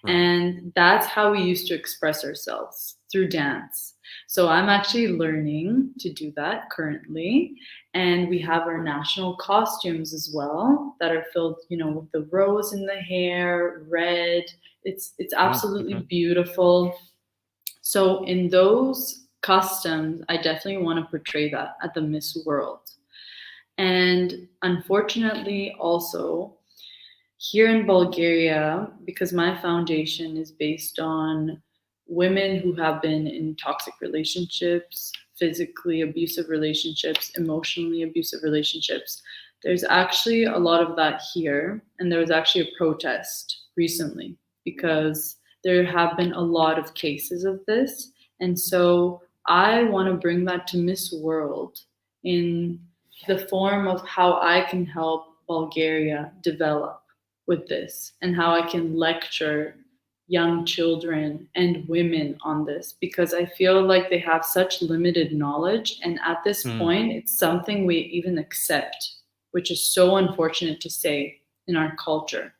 Right. And that's how we used to express ourselves through dance. So I'm actually learning to do that currently. And we have our national costumes as well that are filled, with the rose in the hair, red. It's Oh, absolutely okay. beautiful. So in those customs, I definitely want to portray that at the Miss World. And unfortunately, also here in Bulgaria, because my foundation is based on women who have been in toxic relationships, physically abusive relationships, emotionally abusive relationships, there's actually a lot of that here. And there was actually a protest recently because there have been a lot of cases of this. And so I want to bring that to Miss World in the form of how I can help Bulgaria develop with this and how I can lecture young children and women on this because I feel like they have such limited knowledge. And at this Mm, point, it's something we even accept, which is so unfortunate to say in our culture.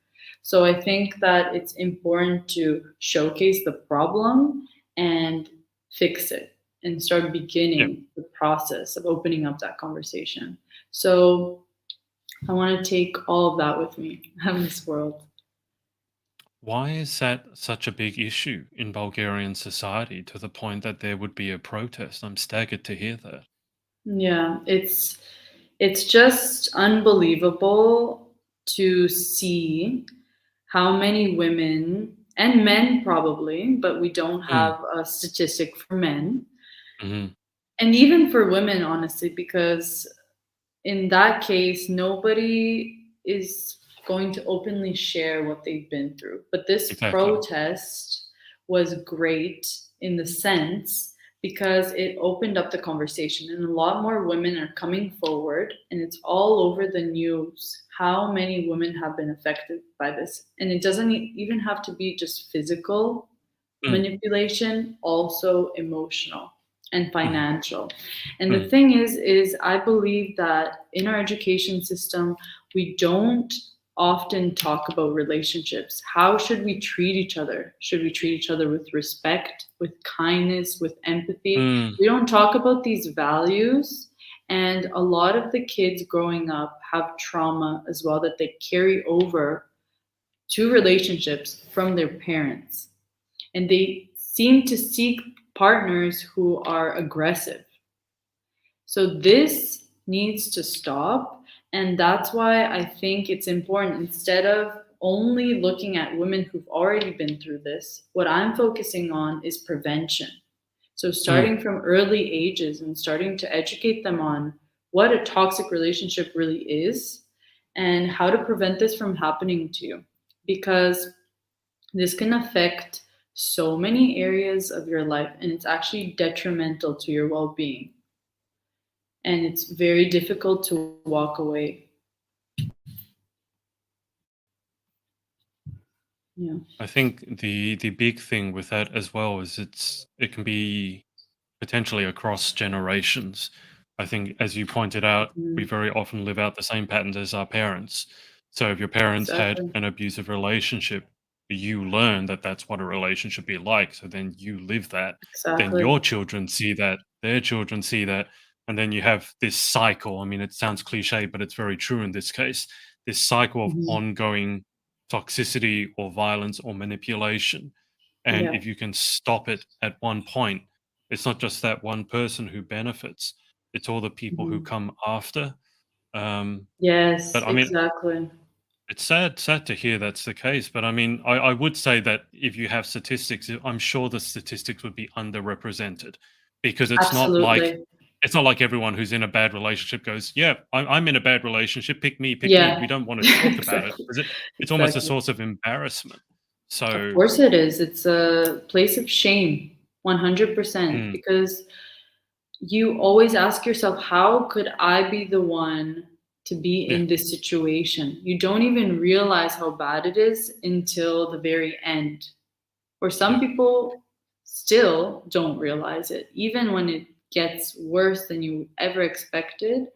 So I think that it's important to showcase the problem and fix it and start yeah. beginning the process of opening up that conversation. So I want to take all of that with me out of this world. Why is that such a big issue in Bulgarian society to the point that there would be a protest? I'm staggered to hear that. Yeah, it's just unbelievable to see how many women and men probably, but we don't Mm, have a statistic for men. mhm. And even for women, honestly, because in that case, nobody is going to openly share what they've been through. But this Exactly. protest was great in the sense because it opened up the conversation, and a lot more women are coming forward, and it's all over the news how many women have been affected by this. And it doesn't even have to be just physical Mm, manipulation, also emotional and mhm, financial. And the mm, thing is I believe that in our education system, we don't often talk about relationships. How should we treat each other? Should we treat each other with respect, with kindness, with empathy? mm, We don't talk about these values. And a lot of the kids growing up have trauma as well that they carry over to relationships from their parents, and they seem to seek partners who are aggressive. So this needs to stop. And that's why I think it's important, instead of only looking at women who've already been through this, what I'm focusing on is prevention. So, Mm. starting from early ages and starting to educate them on what a toxic relationship really is and how to prevent this from happening to you. Because this can affect so many areas of your life, and it's actually detrimental to your well being. And it's very difficult to walk away. Yeah. I think the big thing with that as well is it can be potentially across generations. I think, as you pointed out, we Mhm. very often live out the same patterns as our parents. So, if your parents had Exactly. an abusive relationship, you learn that that's what a relationship be like. So then you live that. Then Exactly. your children see that, their children see that, and then you have this cycle. I mean, it sounds cliche, but it's very true in this case. This cycle of Mhm. ongoing toxicity or violence or manipulation. And Yeah. if you can stop it at one point, it's not just that one person who benefits, it's all the people who Mhm. come after. Um, Yes, but I mean, exactly. it's sad to hear that's the case. But I mean, I would say that if you have statistics, I'm sure the statistics would be underrepresented because Absolutely. it's not like everyone who's in a bad relationship goes, "Yeah, I'm in a bad relationship. Pick me, pick me." Yeah. We don't want to talk about it Exactly. because it's almost a Exactly. source of embarrassment. Of So, course it is. It's a place of shame, 100%, mm, because you always ask yourself, how could I be the one to be yeah, in this situation? You don't even realize how bad it is until the very end. Or some yeah. people still don't realize it. Even when it gets worse than you ever expected,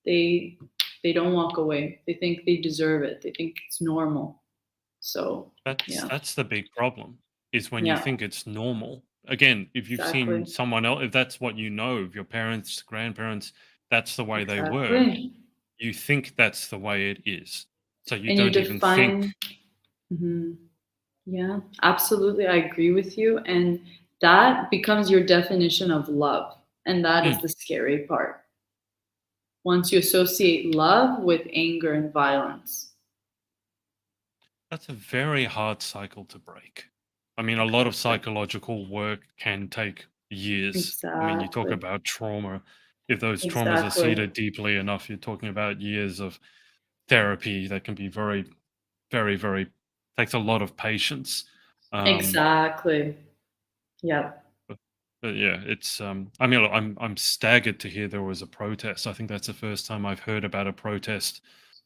they they don't walk away. They think they deserve it. They think it's normal. So, yeah. That's the big problem, is when you Yeah, think it's normal. Again, if you've seen exactly. someone else, if that's what you know, of your parents, grandparents, that's the way they were, Exactly. you think that's the way it is. So you And you don't even think, define. Mhm. Yeah, absolutely. I agree with you. And that becomes your definition of love. And that is "Hmm, the scary part. Once you associate love with anger and violence. that's a very hard cycle to break." I mean, a lot of Exactly. psychological work can take years. I mean, you talk Exactly. about trauma. If those traumas are Exactly. seated deeply enough, you're talking about years of therapy that can be very takes a lot of patience. Um, Exactly. Yep. but, but yeah, it's I mean, look, I'm staggered to hear there was a protest. I think that's the first time I've heard about a protest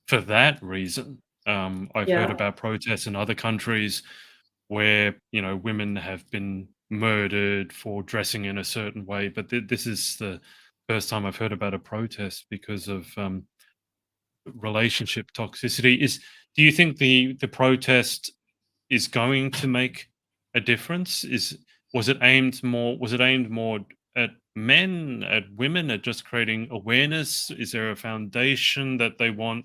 for that reason. I've heard Yeah. about protests in other countries where women have been murdered for dressing in a certain way, but this is the first time I've heard about a protest because of relationship toxicity. Is Do you think the protest is going to make a difference? Is Was it aimed more at men, at women, at just creating awareness? Is there a foundation that they want?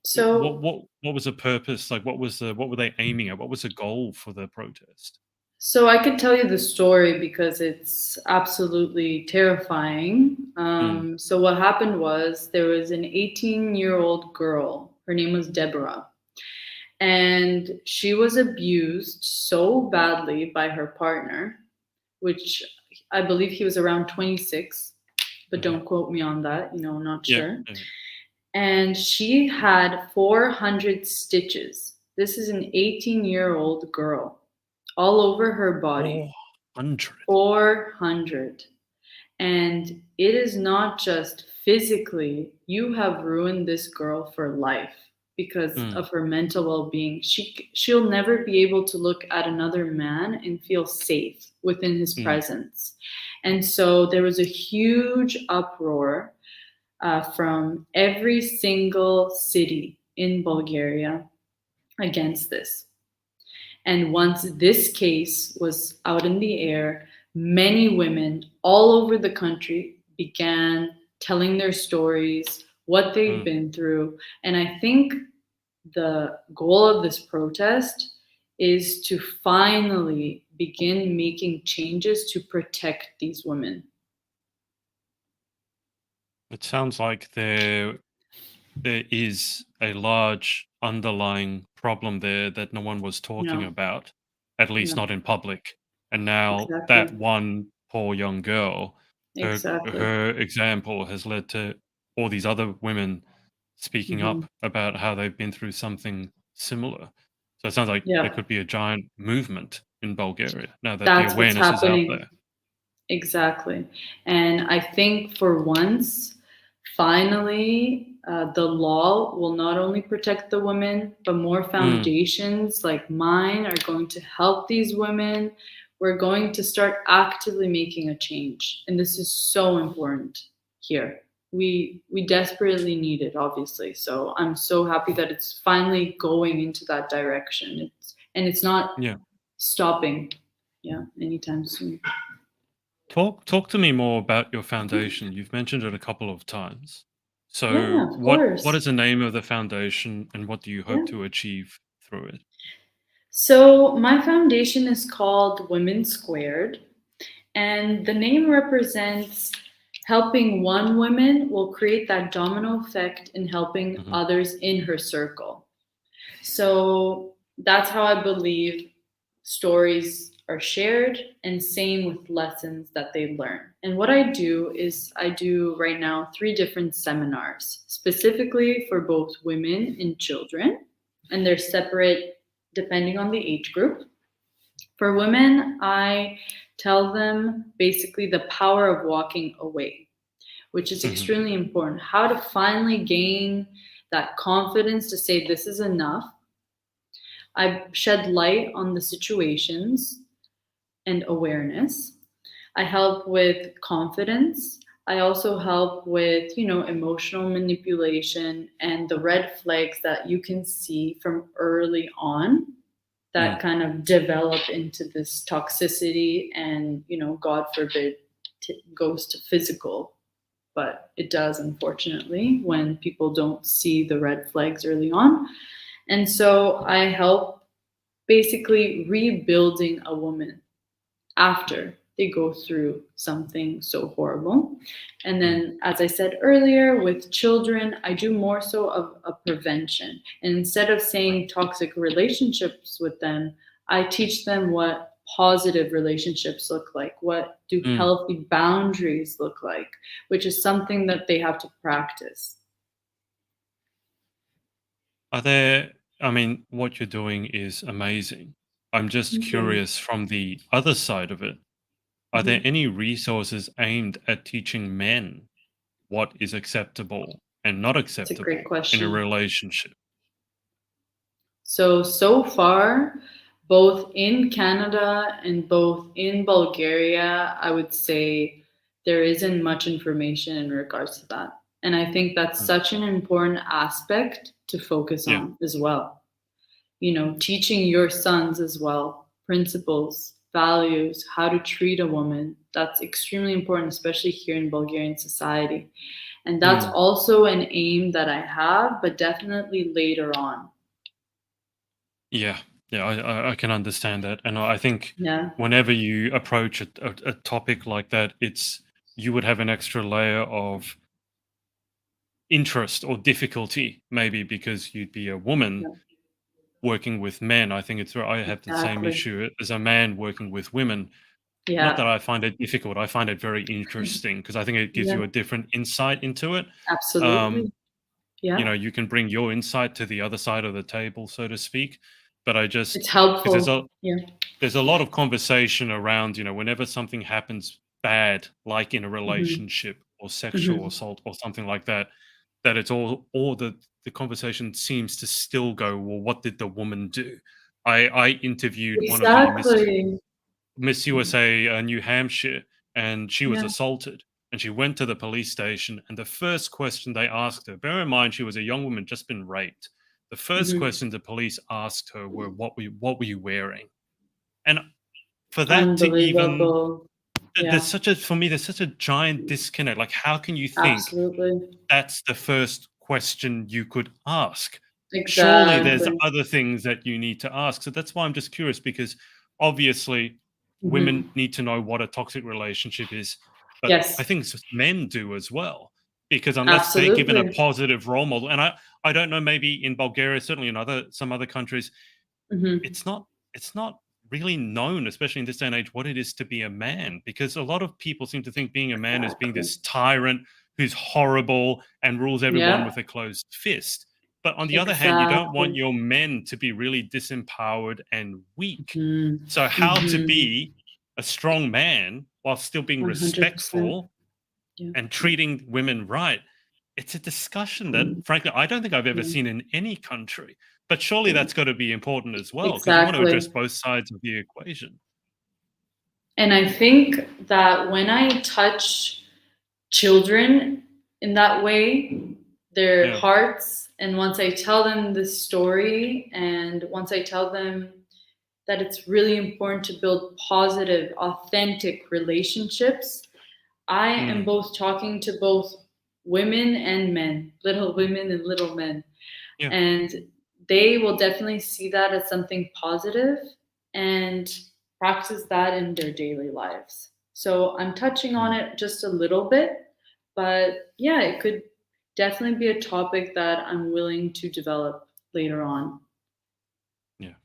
So What was the purpose? Like, what were they aiming at? What was the goal for the protest? so I could tell you the story because it's absolutely terrifying. Mm, So what happened was there was an 18-year-old girl. Her name was Deborah. And she was abused so badly by her partner, which I believe he was around 26, but mhm. don't quote me on that, I'm not Yeah, sure. yeah. And she had 400 stitches. This is an 18-year-old girl, all over her body. 400. 400. And it is not just physically, you have ruined this girl for life because Mm, of her mental well-being. She'll never be able to look at another man and feel safe within his mm, presence. And so there was a huge uproar from every single city in Bulgaria against this. And once this case was out in the air, many women all over the country began telling their stories, what they've mm. been through. And I think the goal of this protest is to finally begin making changes to protect these women. It sounds like there is a large underlying problem there that no one was talking Yeah, about, at least yeah, not in public. And now that exactly, one poor young girl, exactly. her example has led to all these other women speaking Hmm. up about how they've been through something similar. So it sounds like there Yeah, could be a giant movement in Bulgaria now that the that's what's awareness is out happening. there. Exactly. And I think for once, finally, the law will not only protect the women, but more Mm, foundations like mine are going to help these women. We're going to start actively making a change. And this is so important here. We desperately need it, obviously. So I'm so happy that it's finally going into that direction. It's not yeah. stopping, yeah, anytime soon. Talk to me more about your foundation. You've mentioned it a couple of times. Yeah, So of what course. is the name of the foundation and what do you Yeah. hope to achieve through it? So my foundation is called Women Squared, and the name represents helping one woman will create that domino effect in helping Hmm. others in her circle. So that's how I believe stories are shared, and same with lessons that they learn. And what I do is I do right now 3 different seminars specifically for both women and children, and they're separate depending on the age group. For women, I tell them basically the power of walking away, which is Hmm. extremely important. How to finally gain that confidence to say, this is enough. I shed light on the situations and awareness. I help with confidence. I also help with, emotional manipulation and the red flags that you can see from early on that Mm. kind of develop into this toxicity and, God forbid, goes to physical. But it does, unfortunately, when people don't see the red flags early on. And so I help basically rebuilding a woman after they go through something so horrible. And Mm. then, as I said earlier, with children, I do more so of a prevention. And instead of saying toxic relationships with them, I teach them what positive relationships look like. What do Mm. healthy boundaries look like, which is something that they have to practice. Are there, I mean, what you're doing is amazing. I'm just Thank you. curious from the other side of it. Are there Mhm. any resources aimed at teaching men what is acceptable and not It's a great acceptable in a question. relationship? So far, both in Canada and both in Bulgaria, I would say there isn't much information in regards to that. And I think that's Mm. such an important aspect to focus Yeah. on as well. Teaching your sons as well, principles, values, how to treat a woman. That's extremely important, especially here in Bulgarian society. And that's Mm. also an aim that I have, but definitely later on. Yeah, yeah, I can understand that, and I think Yeah. whenever you approach a topic like that, it's you would have an extra layer of interest or difficulty, maybe because you'd be a woman Yeah. working with men. I think I have the same Exactly. issue as a man working with women. Not that Yeah. I find it difficult, I find it very interesting because I think it gives Yeah. you a different insight into it. Um, Absolutely. Yeah. you can bring your insight to the other side of the table, so to speak. But I just It's because helpful. Yeah. there's a lot of conversation around, whenever something happens bad, like in a Mhm. relationship or sexual Mhm. assault or something like that, that it's all the conversation seems to still go, well, what did the woman do? I interviewed one of the Exactly. Miss Mhm. USA, New Hampshire, and she was Yeah. assaulted. And she went to the police station, and the first question they asked her, bear in mind she was a young woman just been raped. The first Mhm. question the police asked her were, what were you wearing? And for that to even Unbelievable. there's Yeah. such a for me, there's such a giant disconnect. Like, how can you think Absolutely. that's the first question you could ask? Surely there's Exactly. other things that you need to ask. So that's why I'm just curious because obviously women Mhm. need to know what a toxic relationship is, but I Yes. think men do as well. because unless they're given a Absolutely. positive role model, and I don't know, maybe in Bulgaria, certainly in some other countries, Hmm. it's not really known, especially in this day and age, what it is to be a man, because a lot of people seem to think being a man is being Exactly. this tyrant who's horrible and rules everyone Yeah, with a closed fist. But on the other hand, you don't want exactly. your men to be really disempowered and weak. Hmm. So how to Hmm. be a strong man while still being 100%. respectful Yeah. and treating women right, it's a discussion that, frankly, I don't think I've ever Yeah. seen in any country. But surely that's got to be important as well, because you want to address Exactly. both sides of the equation. And I think that when I touch children in that way, their Yeah. hearts, and once I tell them this story, and once I tell them that it's really important to build positive, authentic relationships, I am Mm, both talking to both women and men, little women and little men. yeah. And they will definitely see that as something positive and practice that in their daily lives. So I'm touching on Mm, it just a little bit, but yeah, it could definitely be a topic that I'm willing to develop later on. yeah.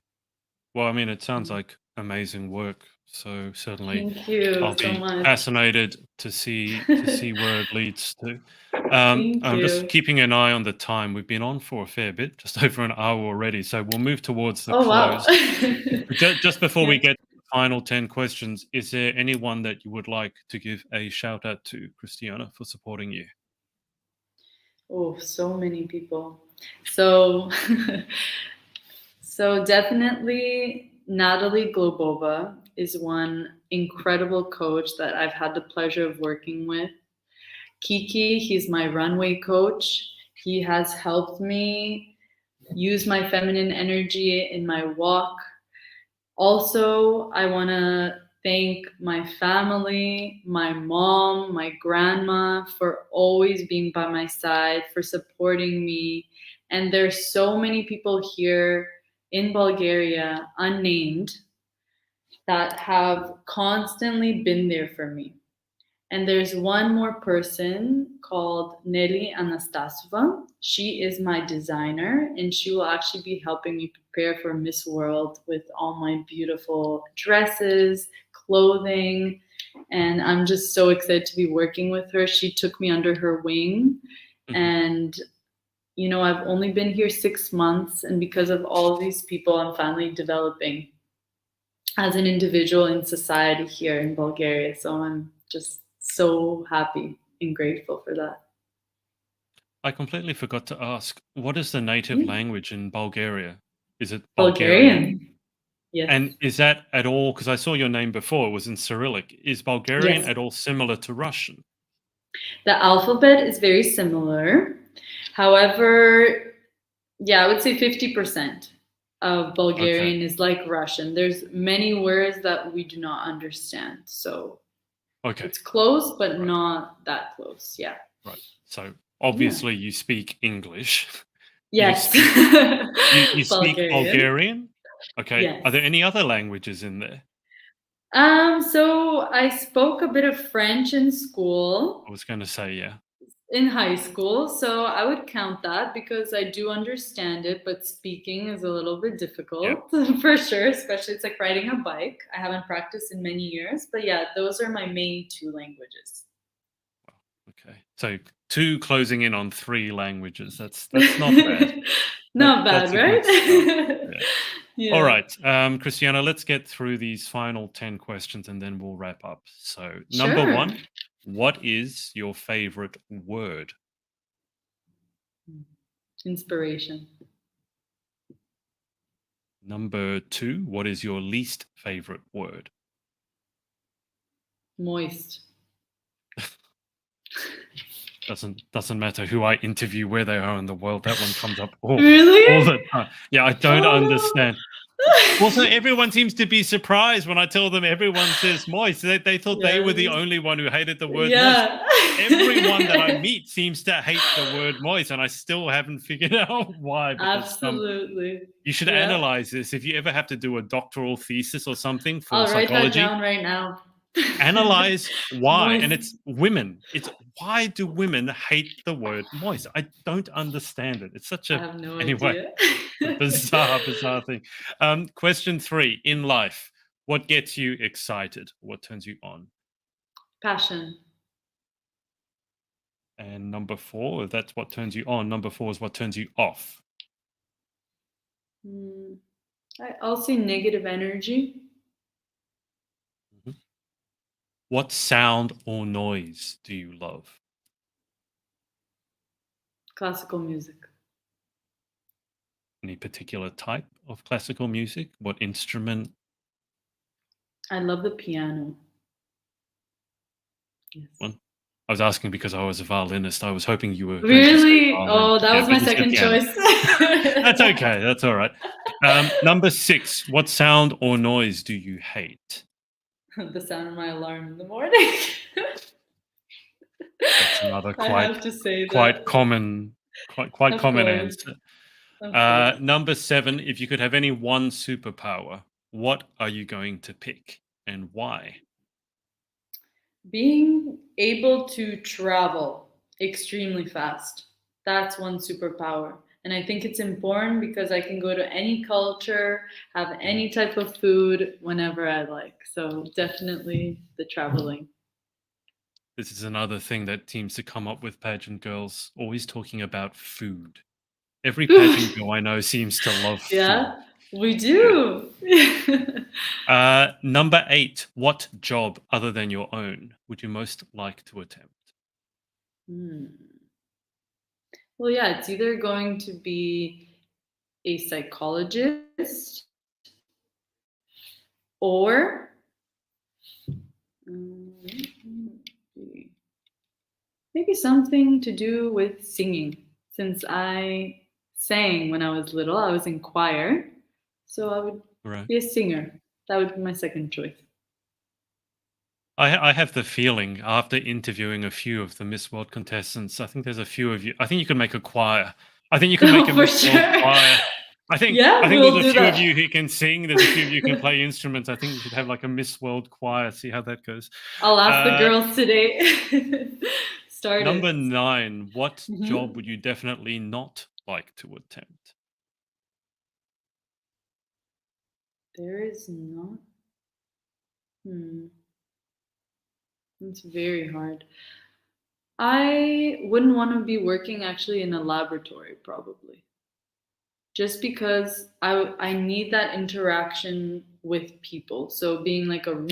Well, I mean, it sounds like amazing work. So certainly, Thank you I'll so be much. fascinated to see where it leads to. Thank I'm just you. keeping an eye on the time. We've been on for a fair bit, just over an hour already. So we'll move towards the Oh, wow. close. Just before we Yeah. get to the final 10 questions, is there anyone that you would like to give a shout out to, Christiana, for supporting you? Oh, so many people. So, so definitely Natalie Globova is one incredible coach that I've had the pleasure of working with. Kiki, he's my runway coach. He has helped me use my feminine energy in my walk. Also, I want to thank my family, my mom, my grandma for always being by my side, for supporting me. And there's so many people here in Bulgaria, unnamed, that have constantly been there for me. And there's one more person called Nelly Anastasova. She is my designer, and she will actually be helping me prepare for Miss World with all my beautiful dresses, clothing. And I'm just so excited to be working with her. She took me under her wing. Mhm. And, I've only been here 6 months. And because of all of these people, I'm finally developing as an individual in society here in Bulgaria. So I'm just so happy and grateful for that. I completely forgot to ask, what is the native Yeah. language in Bulgaria? Is it Bulgarian? Bulgarian. Yes. And is that at all, because I saw your name before, it was in Cyrillic. Is Bulgarian Yes. at all similar to Russian? The alphabet is very similar. However, yeah, I would say 50% of Okay, Bulgarian is like Russian. There's many words that we do not understand. So okay, it's close, but right, not that close. Yeah. right. So Yeah. obviously you speak English. You Yes. speak you speak Bulgarian. Bulgarian? Okay. Are there Yes. any other languages in there? So I spoke a bit of French in school, I was gonna say, yeah. in high school, so I would count that because I do understand it, but speaking is a little bit Yeah. difficult for sure, especially it's like riding a bike. I haven't practiced in many years, but yeah, those are my main two languages. Okay. So 2 closing in on 3 languages. That's not bad. Not That's bad, a good start. right? Yeah. All Yeah, right, Christiana, let's get through these final 10 questions and then we'll wrap up. So, number sure. 1, what is your favorite word? Inspiration. Number 2, what is your least favorite word? Moist. Doesn't matter who I interview, where they are in the world. That one comes up all Really? the time. Yeah, I don't Oh understand. Also, no. everyone seems to be surprised when I tell them everyone says moist. They thought they were the Yes. only one who hated the word moist. Yeah. Everyone that I meet seems to hate the word moist, and I still haven't figured out why. But there's some. Absolutely. You should Yeah. analyze this. If you ever have to do a doctoral thesis or something for I'll write that psychology, down right now. Analyze why. And Moist. it's women. It's why do women hate the word moist? I don't understand it. It's such I a, have no anyway, idea. a bizarre thing. Question 3. In life, what gets you excited? What turns you on? Passion. And number 4, if that's what turns you on, number 4 is what turns you off. Mm, I'll say negative energy. Mhm. What sound or noise do you love? Classical music. Any particular type of classical music? What instrument? I love the piano. Yes. One? I was asking because I was a violinist. I was hoping you were going to say Really? violin. Oh, that Yeah, was but my you said second piano. choice. That's okay. That's all right. Number 6. What sound or noise do you hate? The sound of my alarm in the morning. That's another I have to say quite that. common quite Of common course. answer. Of course. Number 7. If you could have any one superpower, what are you going to pick and why? Being able to travel extremely fast. That's one superpower. And I think it's important because I can go to any culture, have Mhm. any type of food whenever I like. So definitely the traveling. This is another thing that seems to come up with pageant girls, always talking about food. Every pageant Food. girl I know seems to love food. Yeah, we Yeah. do. Number 8. What job other than your own would you most like to attempt? Hmm. Well, yeah, it's either going to be a psychologist or mm, maybe something to do with singing. Since I sang when I was little, I was in choir, so I would Right. be a singer. That would be my second choice. I have the feeling after interviewing a few of the Miss World contestants, I think there's a few of you. I think you can make a choir. I think you can make Oh, a for Miss World sure. choir. I Yeah, think there's we'll a do few of that. you who can sing. There's a few of you who can play instruments. I think you should have like a Miss World choir. See how that goes. I'll ask the Uh, girls today. Start Number it. 9. What job Mhm. would you definitely not like to attempt? There is not. Hmm. It's very hard. I wouldn't want to be working actually in a laboratory, probably. Just because I need that interaction with people. So being like a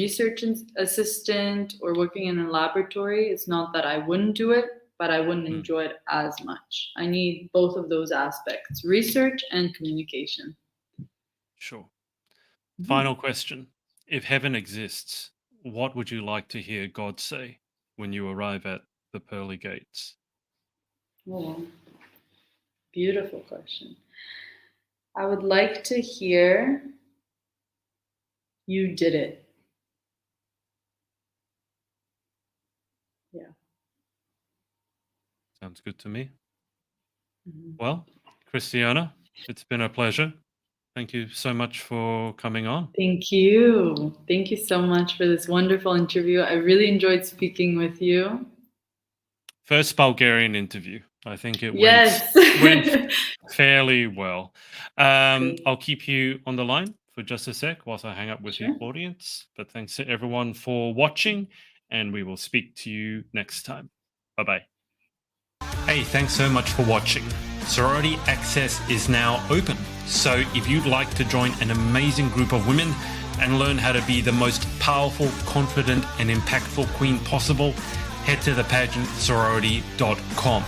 assistant or working in a laboratory, it's not that I wouldn't do it, but I wouldn't Hmm, enjoy it as much. I need both of those aspects, research and communication. sure. Mhm. Final question. If heaven exists, what would you like to hear God say when you arrive at the pearly gates? Oh, beautiful question. I would like to hear you did it. Yeah. Sounds good to me. Mhm. Well, Christiana, it's been a pleasure. Thank you so much for coming on. Thank you. Thank you so much for this wonderful interview. I really enjoyed speaking with you. First Bulgarian interview. I think it Yes. went fairly well. Great. I'll keep you on the line for just a sec whilst I hang up with the Sure. audience. But thanks to everyone for watching, and we will speak to you next time. Bye bye. Hey, thanks so much for watching. Sorority Access is now open. So if you'd like to join an amazing group of women and learn how to be the most powerful, confident, and impactful queen possible, head to thepageantsorority.com.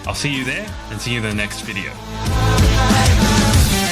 I'll see you there and see you in the next video.